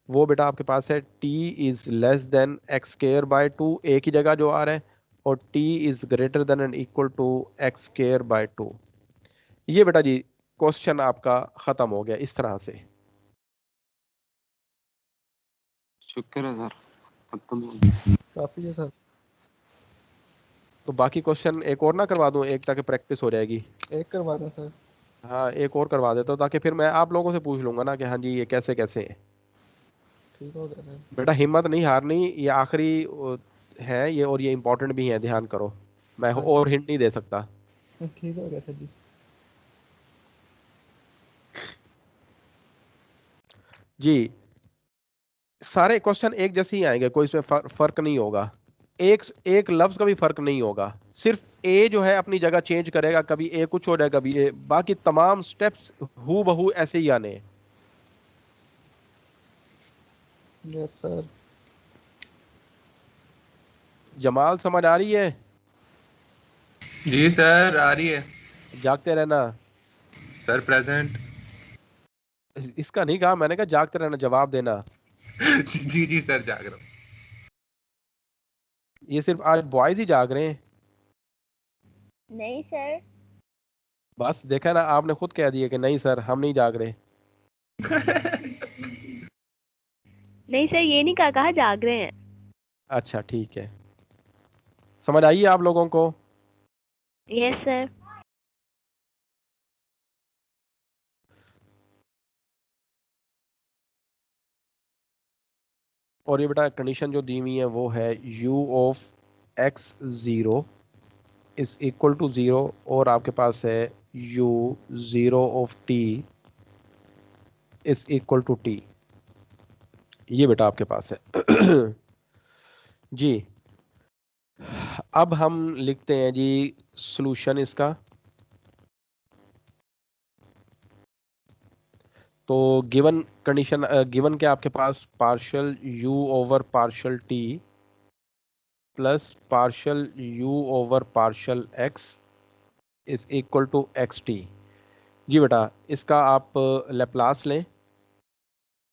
वो बेटा आपके पास है t is less than X square by 2, A की जगह जो आ रहा है, और t is greater than and equal to X square by 2। ये बेटा जी क्वेश्चन आपका खत्म हो गया इस तरह से। शुक्र है सर, खत्म हो गया। काफी है सर। तो बाकी क्वेश्चन एक और ना करवा दूं, एक ताकि प्रैक्टिस हो जाएगी। एक करवा दें सर। हाँ एक और करवा देता हूँ, ताकि फिर मैं आप लोगों से पूछ लूंगा ना कि हाँ जी ये कैसे कैसे है। ठीक हो गया सर। बेटा हिम्मत नहीं हारनी, ये आखिरी है ये, और ये इंपॉर्टेंट भी है, ध्यान करो, मैं हाँ और हिंट नहीं दे सकता। जी, ठीक हो गया सर जी। जी सारे क्वेश्चन एक जैसे ही आएंगे, कोई इसमें फर्क नहीं होगा, एक एक लफ्ज का भी फर्क नहीं होगा, सिर्फ ए जो है अपनी जगह चेंज करेगा, कभी ए कुछ हो जाएगा, कभी ए, बाकी तमाम स्टेप्स हू बहू ऐसे ही आने हैं। Yes sir. जमाल समझ आ रही है? जी सर आ रही है जागते रहना। Sir, present. इसका नहीं कहा मैंने, कहा जागते रहना, जवाब देना। जी जी सर, जाग रहा हूँ। ये सिर्फ आज बॉयज ही जाग रहे हैं? नहीं सर। बस देखा ना, आपने खुद कह दिया कि नहीं सर हम नहीं जाग रहे। नहीं सर, ये नहीं कहा जाग रहे हैं। अच्छा ठीक है, समझ आई आप लोगों को? Yes sir. और ये बेटा कंडीशन जो दी हुई है वो है u of x 0 is equal to 0, और आपके पास है u 0 of t is equal to t। ये बेटा आपके पास है। जी अब हम लिखते हैं जी सॉल्यूशन इसका। तो गिवन कंडीशन, गिवन के आपके पास partial u over partial t plus partial u over partial x is equal to x t. जी बेटा इसका आप लेप्लास लें,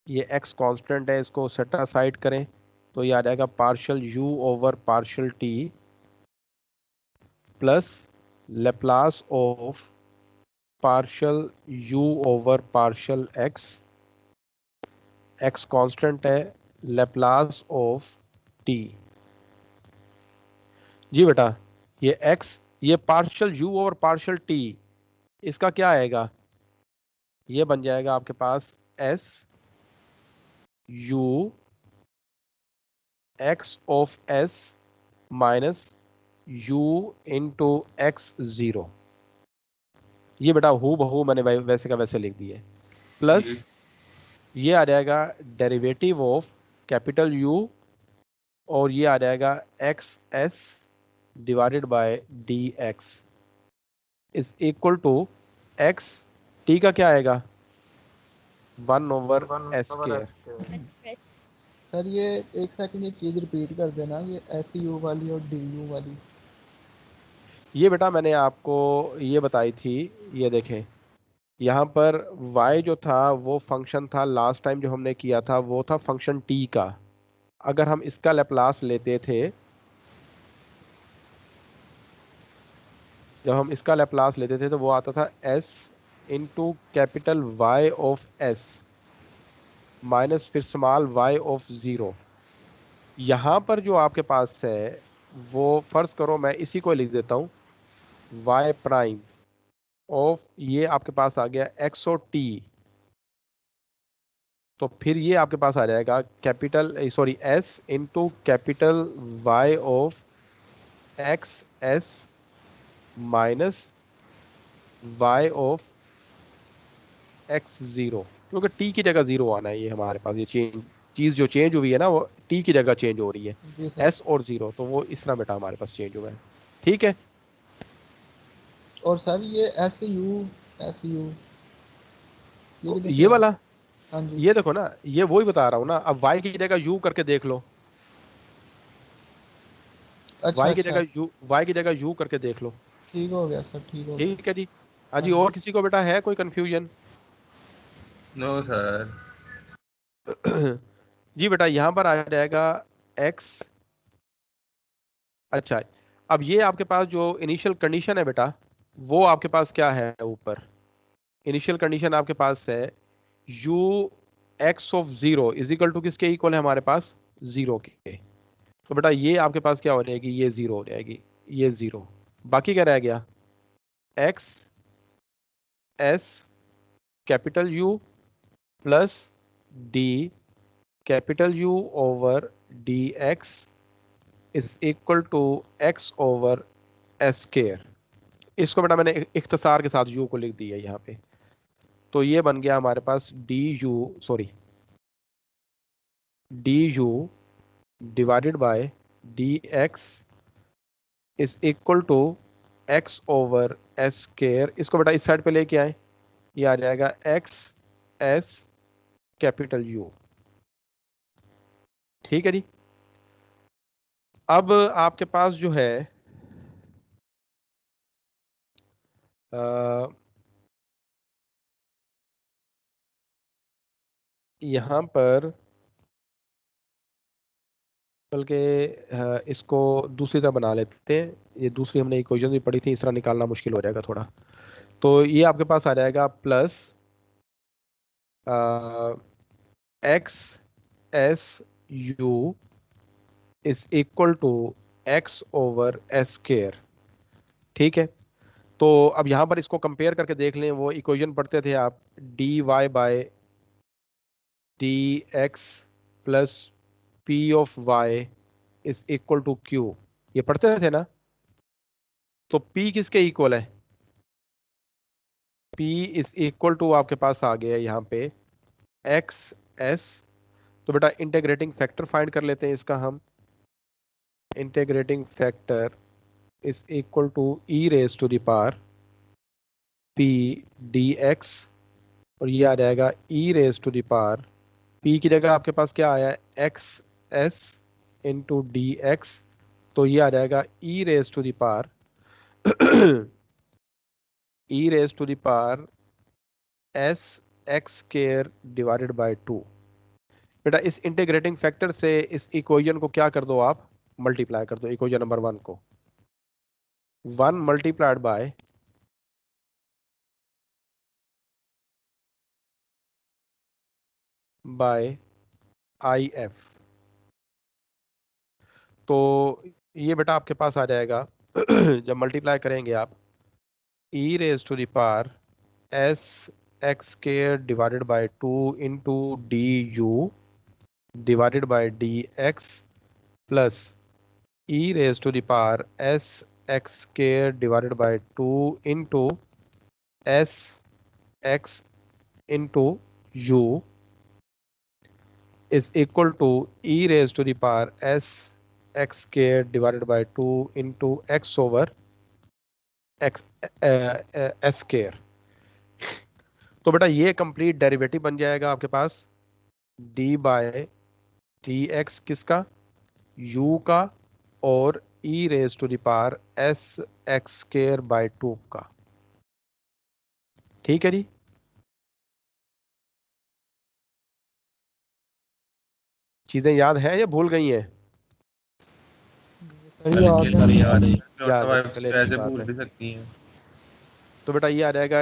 ये x कांस्टेंट है, इसको सेट असाइड करें, तो ये आ जाएगा partial u over partial t plus Laplace of partial u over partial x constant है, लेप्लास ऑफ t। जी बेटा ये x, ये पार्शियल u ओवर पार्शियल t, इसका क्या आएगा? ये बन जाएगा आपके पास s u x of s minus u into x zero. ये बेटा हु बहू मैंने वैसे का वैसे लिख दिया प्लस जी ये आ जाएगा डेरिवेटिव ऑफ कैपिटल यू और ये आ जाएगा X S divided by D x is equal to x T का क्या आएगा 1/s²। सर ये एक सेकंड ये चीज रिपीट कर देना, ये एस यू वाली और डी यू वाली। ये बेटा मैंने आपको ये बताई थी, ये देखें यहाँ पर y जो था वो फंक्शन था लास्ट टाइम जो हमने किया था वो था फंक्शन t का। अगर हम इसका लैप्लास लेते थे, जब हम इसका लैप्लास लेते थे तो वो आता था s into capital y of s minus फिर स्मॉल y ऑफ 0। यहाँ पर जो आपके पास है वो फर्ज करो मैं इसी को लिख देता हूँ y प्राइम ऑफ ये आपके पास आ गया x और t। तो फिर ये आपके पास आ जाएगा capital sorry s into capital y of x S minus y of x zero, क्योंकि t की जगह जीरो आना है। ये हमारे पास ये चीज जो चेंज हुई है ना वो t की जगह चेंज हो रही है, जी सर। s और जीरो, तो वो इस तरह बेटा हमारे पास चेंज हुआ है। ठीक है, और सर ये एस यू ये भी ये वाला हाँ जी। ये देखो ना, ये वही बता रहा हूँ ना। अब y की जगह u करके देख लो, अच्छा y की अच्छा, जगह u करके देख लो। ठीक हो गया सर, ठीक हो गया। ठीक है जी। हाँ हाँ जी, जी। और किसी को बेटा है कोई कंफ्यूजन? No sir. जी बेटा यहाँ पर आ जाएगा x। अच्छा, अब ये आपके पास जो इनिशियल कंडीशन है बेटा वो आपके पास क्या है ऊपर? इनिशियल कंडीशन आपके पास है u x of 0 is equal to किसके इक्वल है हमारे पास? 0 के। तो बेटा ये आपके पास क्या हो जाएगी? ये 0 हो जाएगी, ये 0। बाकी क्या रह गया? x s capital U plus d capital U over D x is equal to x over S square. इसको बेटा मैंने इख्तिसार के साथ u को लिख दिया यहाँ पे। तो ये बन गया हमारे पास d u divided by D x is equal to x over S square. इसको बेटा इस साइड पे लेके आए, ये आ जाएगा एक्स एस कैपिटल यू। ठीक है जी। अब आपके पास जो है यहाँ पर बल्कि इसको दूसरी तरह बना लेते हैं। ये दूसरी हमने इक्वेशन भी पढ़ी थी, इस तरह निकालना मुश्किल हो जाएगा थोड़ा। तो ये आपके पास आ जाएगा plus X S U is equal to x over S square. ठीक है, तो अब यहाँ पर इसको कंपेयर करके देख लें। वो इक्वेशन पढ़ते थे आप, D Y by D x plus P of Y is equal to Q, ये पढ़ते थे ना। तो p किसके इक्वल है? p इज इक्वल टू आपके पास आ गया यहाँ पे एक्स एस। तो बेटा इंटीग्रेटिंग फैक्टर फाइंड कर लेते हैं इसका हम। Integrating factor is equal to e raise to the power p d x और ये आ जाएगा e raise to the power p की जगह आपके पास क्या आया है? X S into D x. तो ये आ जाएगा e raise to the power e raise to the power S x square divided by 2। बेटा इस इंटीग्रेटिंग फैक्टर से इस इक्वेशन को क्या कर दो आप? मल्टीप्लाई कर दो इक्वेशन नंबर 1 को। 1 मल्टीप्लाइड बाय आई एफ। तो ये बेटा आपके पास आ जाएगा जब मल्टीप्लाई करेंगे आप e raise to the power S x square divided by 2 into d u divided by D x plus e raised to the power s x square divided by 2 into s x into u is equal to e raised to the power s x square divided by 2 into x over x s square। तो बेटा ये complete derivative बन जाएगा आपके पास d by D X किसका, u का, और e raise to the power s x square by 2 का। ठीक है जी। चीजें याद हैं या भूल गई हैं? सही याद है। सर याद है, याद है, तो चलिए अच्छी ऐसे बात भूल है। भी सकती हैं। तो बेटा ये आ जाएगा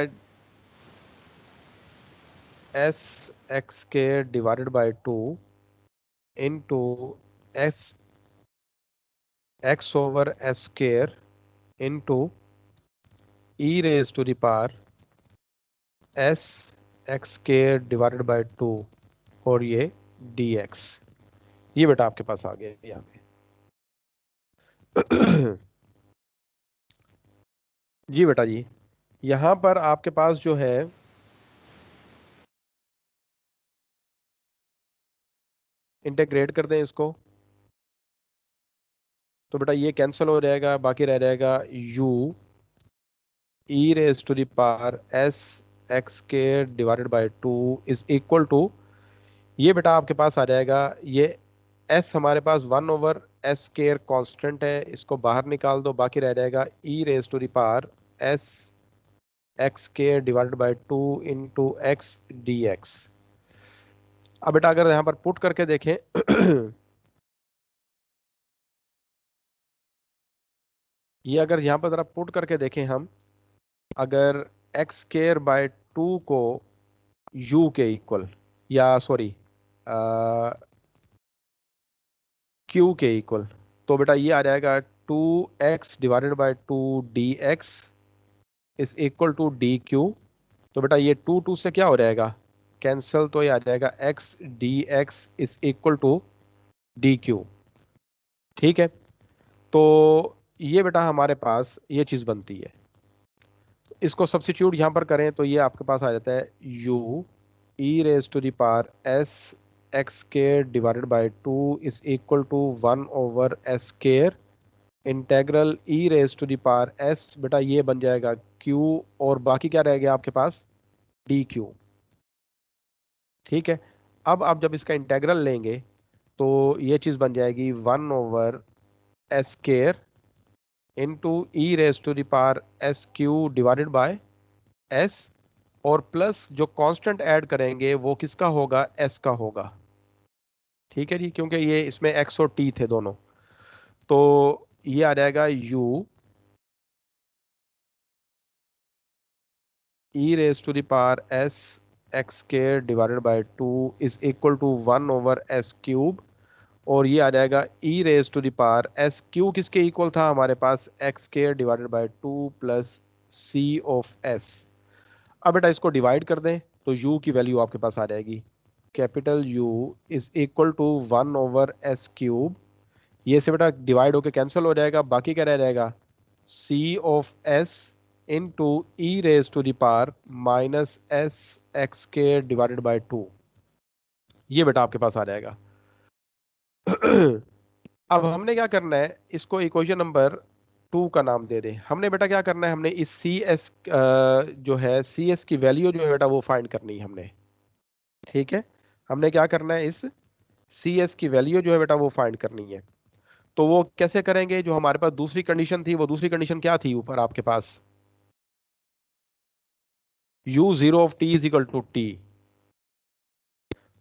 S x square divided by 2 into S X over S square into e raise to the power S x square divided by 2 और ये डी एक्स। ये बेटा आपके पास आ गया यहाँ पे। जी बेटा जी, यहाँ पर आपके पास जो है इंटीग्रेट कर दें इसको, तो बेटा ये कैंसिल हो जाएगा, बाकी रह जाएगा u e raise to the power s x square divided by 2 is equal to, ये बेटा आपके पास आ जाएगा, ये s हमारे पास 1 ओवर s स्क्वायर कांस्टेंट है, इसको बाहर निकाल दो, बाकी रह जाएगा e raise to the power s x square divided by 2 into X D X. अब बेटा अगर यहाँ पर पुट करके देखें ये अगर यहाँ पर जरा पुट करके देखें हम, अगर एक्स स्क्वायर बाय 2 को u के इक्वल, या सॉरी q के इक्वल, तो बेटा ये आ जाएगा 2x divided by 2 dx is equal to dq। तो बेटा ये 2 से क्या हो जाएगा, कैंसिल, तो ये आ जाएगा x dx is equal to dq। ठीक है, तो ये बेटा हमारे पास ये चीज बनती है। इसको सब्स्टिट्यूट यहाँ पर करें तो ये आपके पास आ जाता है u e raise to the power s x square divided by 2 is equal to 1 over s square integral e raise to the power s, बेटा ये बन जाएगा q, और बाकी क्या रह गया आपके पास, dq। ठीक है, अब आप जब इसका इंटेग्रल लेंगे तो ये चीज़ बन जाएगी 1 over s square into e raise to the power S Q divided by s, और प्लस जो कांस्टेंट ऐड करेंगे वो किसका होगा, s का होगा। ठीक है जी, क्योंकि ये इसमें x और t थे दोनों, तो ये आ जाएगा u e raise to the power s x square divided by 2 is equal to 1 over s cube, और ये आ जाएगा e raise to the power s Q किसके इक्वल था हमारे पास, x square divided by 2 plus c of s। अब बेटा इसको डिवाइड कर दें तो u की वैल्यू आपके पास आ जाएगी, capital U is equal to 1 over s cube, ये से बेटा डिवाइड होके कैंसिल हो जाएगा, बाकी क्या रह जाएगा, c of s into e raise to the power minus S x square divided by 2। ये बेटा आपके पास आ जाएगा। अब हमने क्या करना है, इसको इक्वेशन नंबर 2 का नाम दे दें। हमने बेटा क्या करना है, हमने इस सी एस जो है सी एस की वैल्यू जो है बेटा वो फाइंड करनी है हमने। ठीक है, हमने क्या करना है, इस सी एस की वैल्यू जो है बेटा वो फाइंड करनी है। तो वो कैसे करेंगे, जो हमारे पास दूसरी कंडीशन थी, वो दूसरी कंडीशन क्या थी ऊपर आपके पास, u zero of t is equal to T,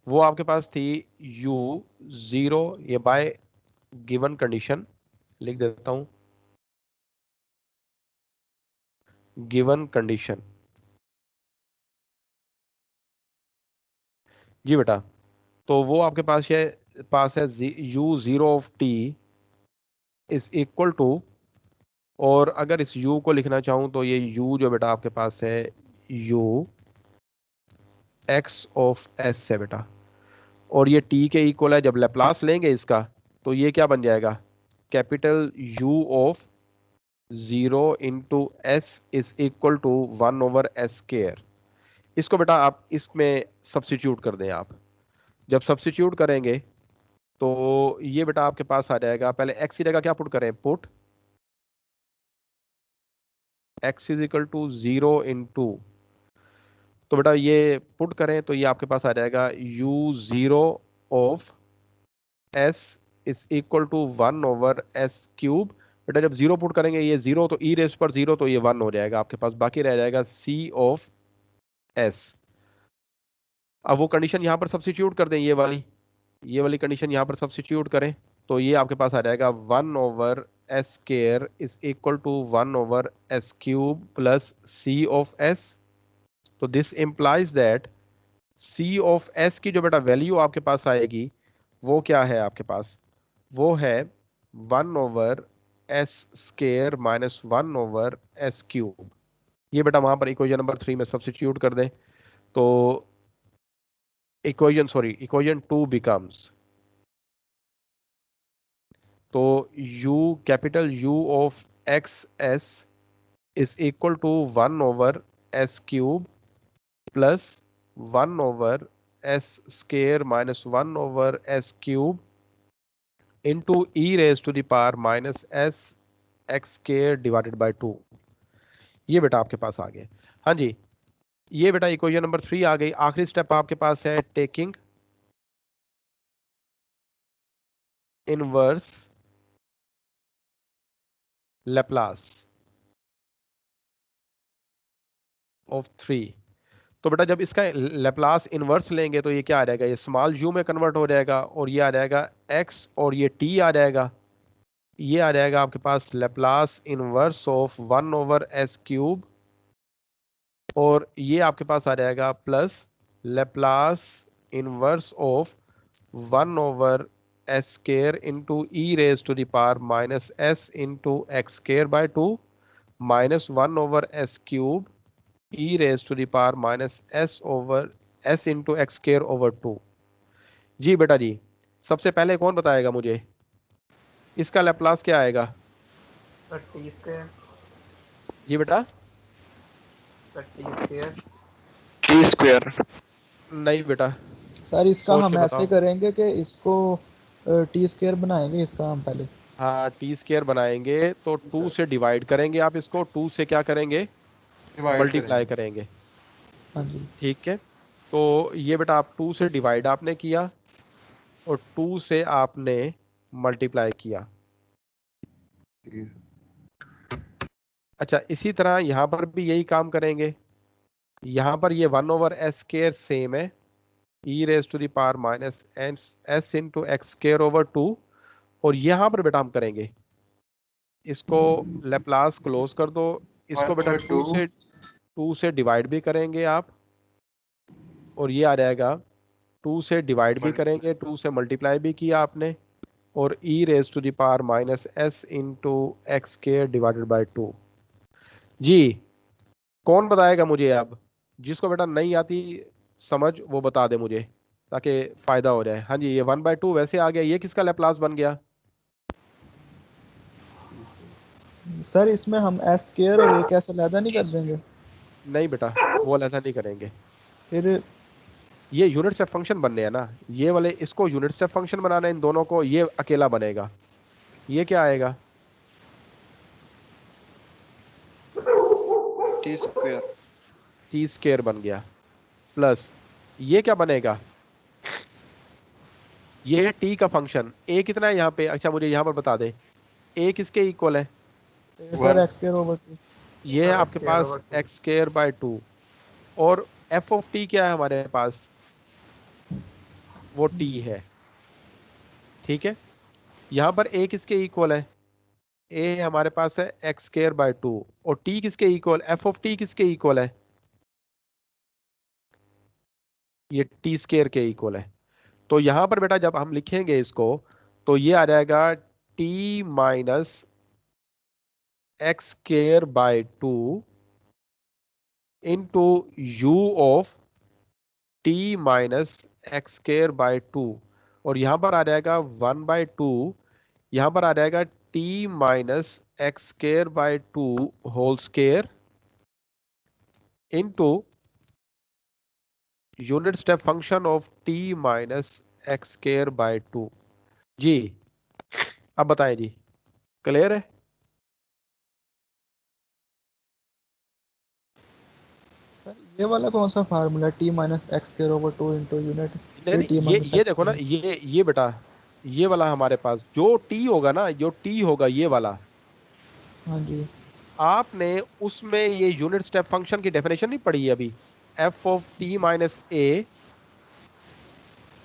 वो आपके पास थी u जीरो, ये बाय गिवन कंडीशन लिख देता हूं, गिवन कंडीशन। जी बेटा, तो वो आपके पास है u zero of t is equal to, और अगर इस u को लिखना चाहूं तो ये u जो बेटा आपके पास है u एक्स ऑफ एस से बेटा, और ये टी के इक्वल है। जब लेप्लास लेंगे इसका तो ये क्या बन जाएगा, capital U of 0 into S is equal to 1/s²। इसको बेटा आप इसमें सब्स्टिट्यूट कर दें। आप जब सब्स्टिट्यूट करेंगे तो ये बेटा आपके पास आ जाएगा, पहले x की जगह क्या पुट करें, put x is equal to 0 into, तो बेटा ये पुट करें तो ये आपके पास आ जाएगा u0 of s is equal to 1/s³। बेटा जब 0 पुट करेंगे ये 0 तो e रेस पर 0 तो ये 1 हो जाएगा आपके पास, बाकी रह जाएगा c ऑफ s। अब वो कंडीशन यहाँ पर सब्स्टिट्यूट कर दें, ये वाली कंडीशन यहाँ पर सब्स्टिट्यूट करें तो ये आपके पास आ जाएगा 1/s² is equal to 1/s³ plus c of s। तो this implies that c of s की जो बेटा वैल्यू आपके पास आएगी वो क्या है आपके पास, वो है 1/s² माइनस 1/s³। ये बेटा वहां पर इक्वेशन नंबर 3 में सब्स्टिट्यूट कर दें तो इक्वेशन 2 बिकम्स, तो capital U of x S is equal to 1/s³ plus 1/s² minus 1/s³ into e raise to the power minus s(x²) divided by 2। ये बेटा आपके पास आ गए। हाँ जी, ये बेटा इक्वेशन नंबर 3 आ गई। आखिरी स्टेप आपके पास है टेकिंग इनवर्स लेप्लास ऑफ 3। तो बेटा जब इसका लेप्लास इनवर्स लेंगे तो ये क्या आ जाएगा, ये स्मॉल यू में कन्वर्ट हो जाएगा और ये आ जाएगा x और ये t आ जाएगा। ये आ जाएगा आपके पास लेप्लास इनवर्स ऑफ 1/s³ और ये आपके पास आ जाएगा plus Laplace inverse of 1/s² into e raise to the power minus s into x² by 2 minus 1/s³ e raise to the power minus s into x² over 2। जी बेटा जी, सबसे पहले कौन बताएगा मुझे इसका लैप्लास क्या आएगा? जी बेटा t²। नहीं बेटा, सर इसका सोच के हम ऐसे बताओ। करेंगे कि इसको t² बनाएंगे इसका हम पहले। हाँ t² बनाएंगे तो 2 से डिवाइड करेंगे, आप इसको 2 से क्या करेंगे, मल्टीप्लाई करेंगे। हाँ जी। ठीक है, तो ये बेटा आप 2 से डिवाइड आपने किया और 2 से आपने मल्टीप्लाई किया। अच्छा, इसी तरह यहां पर भी यही काम करेंगे। यहां पर ये 1/s² सेम है, e raise to the power minus s into x² over 2। और यहां पर बेटा हम करेंगे इसको लेप्लास क्लोज कर दो, इसको बेटा 2 से डिवाइड भी करेंगे आप और ये आ जाएगा 2 से डिवाइड भी करेंगे, 2 से मल्टीप्लाई भी किया आपने और e raise to the power minus s into x² divided by 2। जी कौन बताएगा मुझे? अब जिसको बेटा नहीं आती समझ वो बता दे मुझे ताकि फायदा हो जाए। हाँ जी, ये 1/2 वैसे आ गया, ये किसका लेप्लास बन गया? सर इसमें हम s² और एक ऐसे अलग नहीं कर देंगे? नहीं बेटा, वो ऐसा नहीं करेंगे। फिर ये यूनिट स्टेप फंक्शन बनने हैं ना, ये वाले इसको यूनिट स्टेप फंक्शन बनाना है इन दोनों को, ये अकेला बनेगा। ये क्या आएगा? t² t² बन गया प्लस ये क्या बनेगा, ये है t का फंक्शन। a कितना है यहाँ पे? अच्छा मुझे यहाँ पर बता दे a किसके इक्वल है? Sir x² over 2। ये है आपके पास x² बाय 2 और f ऑफ t क्या है हमारे पास? वो t है। ठीक है, यहाँ पर a किसके इक्वल है? a हमारे पास है x² बाय 2 और t किसके इक्वल, f ऑफ t किसके इक्वल है? ये t² के इक्वल है। तो यहां पर बेटा जब हम लिखेंगे इसको तो ये आ जाएगा t minus x² by 2 into u of T minus x square by 2 और यहाँ पर आ जाएगा 1/2, यहाँ पर आ जाएगा t minus x square by 2 whole square into unit step function of T minus x square by 2। जी अब बताएं जी, क्लियर है? सर ये वाला कौन सा formula T minus x square over 2 into unit नहीं टी नहीं, माइनस ये एक्स देखो ना, ये बेटा, ये वाला हमारे पास जो टी होगा ना, जो टी होगा ये वाला, हाँ जी आपने उसमें ये यूनिट स्टेप फंक्शन की डेफिनेशन नहीं पढ़ी है अभी, f of T minus A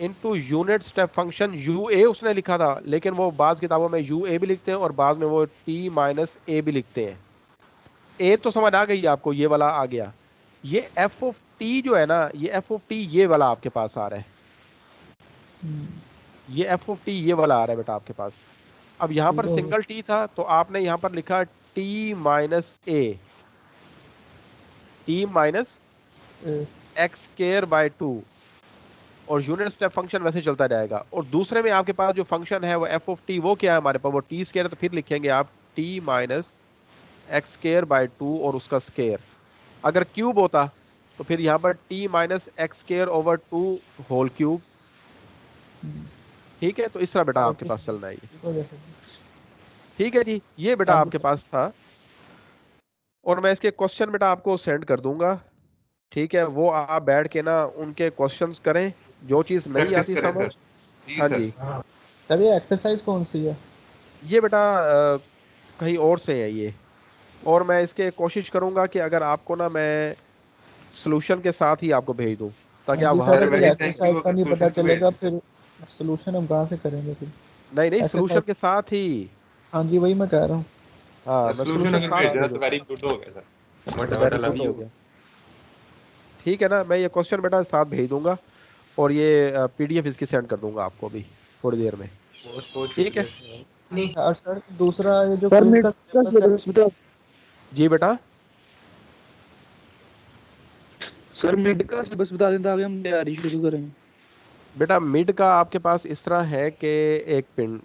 into unit step function u a उसने लिखा था, लेकिन वो बाज किताबों में यू ए भी लिखते हैं और बाद में वो टी माइनस ए भी लिखते हैं। ए तो समझ आ गई आपको, ये वाला आ गया। ये एफ ऑफ टी जो है ना, ये एफ ऑफ टी ये वाला आपके पास आ रहा है, ये एफ ऑफ टी ये वाला आ रहा है बेटा आपके पास। अब यहाँ पर जीरो सिंगल टी था तो आपने यहाँ पर लिखा T minus A, T minus x square by 2 और यूनिट स्टेप फंक्शन वैसे चलता जाएगा। और दूसरे में आपके पास जो फंक्शन है वो एफ ऑफ टी, वो क्या है हमारे पास, वो टी स्क्वायर, तो फिर लिखेंगे आप T minus x square by 2 और उसका स्क्वायर। अगर क्यूब होता तो फिर यहाँ पर t minus x square over 2 whole cube. ठीक है, तो इस तरह बेटा आपके पास चलना है ये। ठीक है जी, ये बेटा आपके पास था और मैं इसके क्वेश्चन बेटा आपको सेंड कर दूंगा। ठीक है, वो आप बैठ के ना उनके क्वेश्चंस करें, जो चीज नहीं प्रैक्टिस आती करें समझ। सर। जी हाँ सर। जी, सर ये एक्सरसाइज कौन सी है? ये बेटा कहीं और से है ये, और मैं इसके कोशिश करूंगा कि अगर आपको ना मैं सॉल्यूशन के साथ ही आपको भेज दूं, ताकि हाँ आप जी वहां सर, से अगर वेरी देख। थैंक एक्सरसाइज यू, का अगर नहीं पता सोल्यूशन को चलेगा भेज फिर सोल्यूशन हम कहाँ से करेंगे फिर? नहीं नहीं, सॉल्यूशन एक्सरसाइज, के साथ ही। हाँ जी वही मैं कह रहा हूँ। हाँ, मैं सोल्यूशन सॉल्यूशन अगर साथ भेज दिया भेज तो दूंगा। वेरी गुड हो गया sir. What very I good love हो यू। गया। ठीक है ना, मैं ये क्वेश्चन बेटा साथ भेज दूंगा और ये पीडीएफ इसकी सेंड कर दूंगा आपको अभी थोड़ी देर में। बहुत बहुत ठीक है शुक्रिया। और सर दूसरा ये जो सर क्विज मिड का का सिलेबस है, सिलेबस बता। जी बेटा। सर मिड का सिलेबस बता दें ताकि हम तैयारी शुरू करें। बेटा मिड का आपके पास इस तरह है कि एक पिन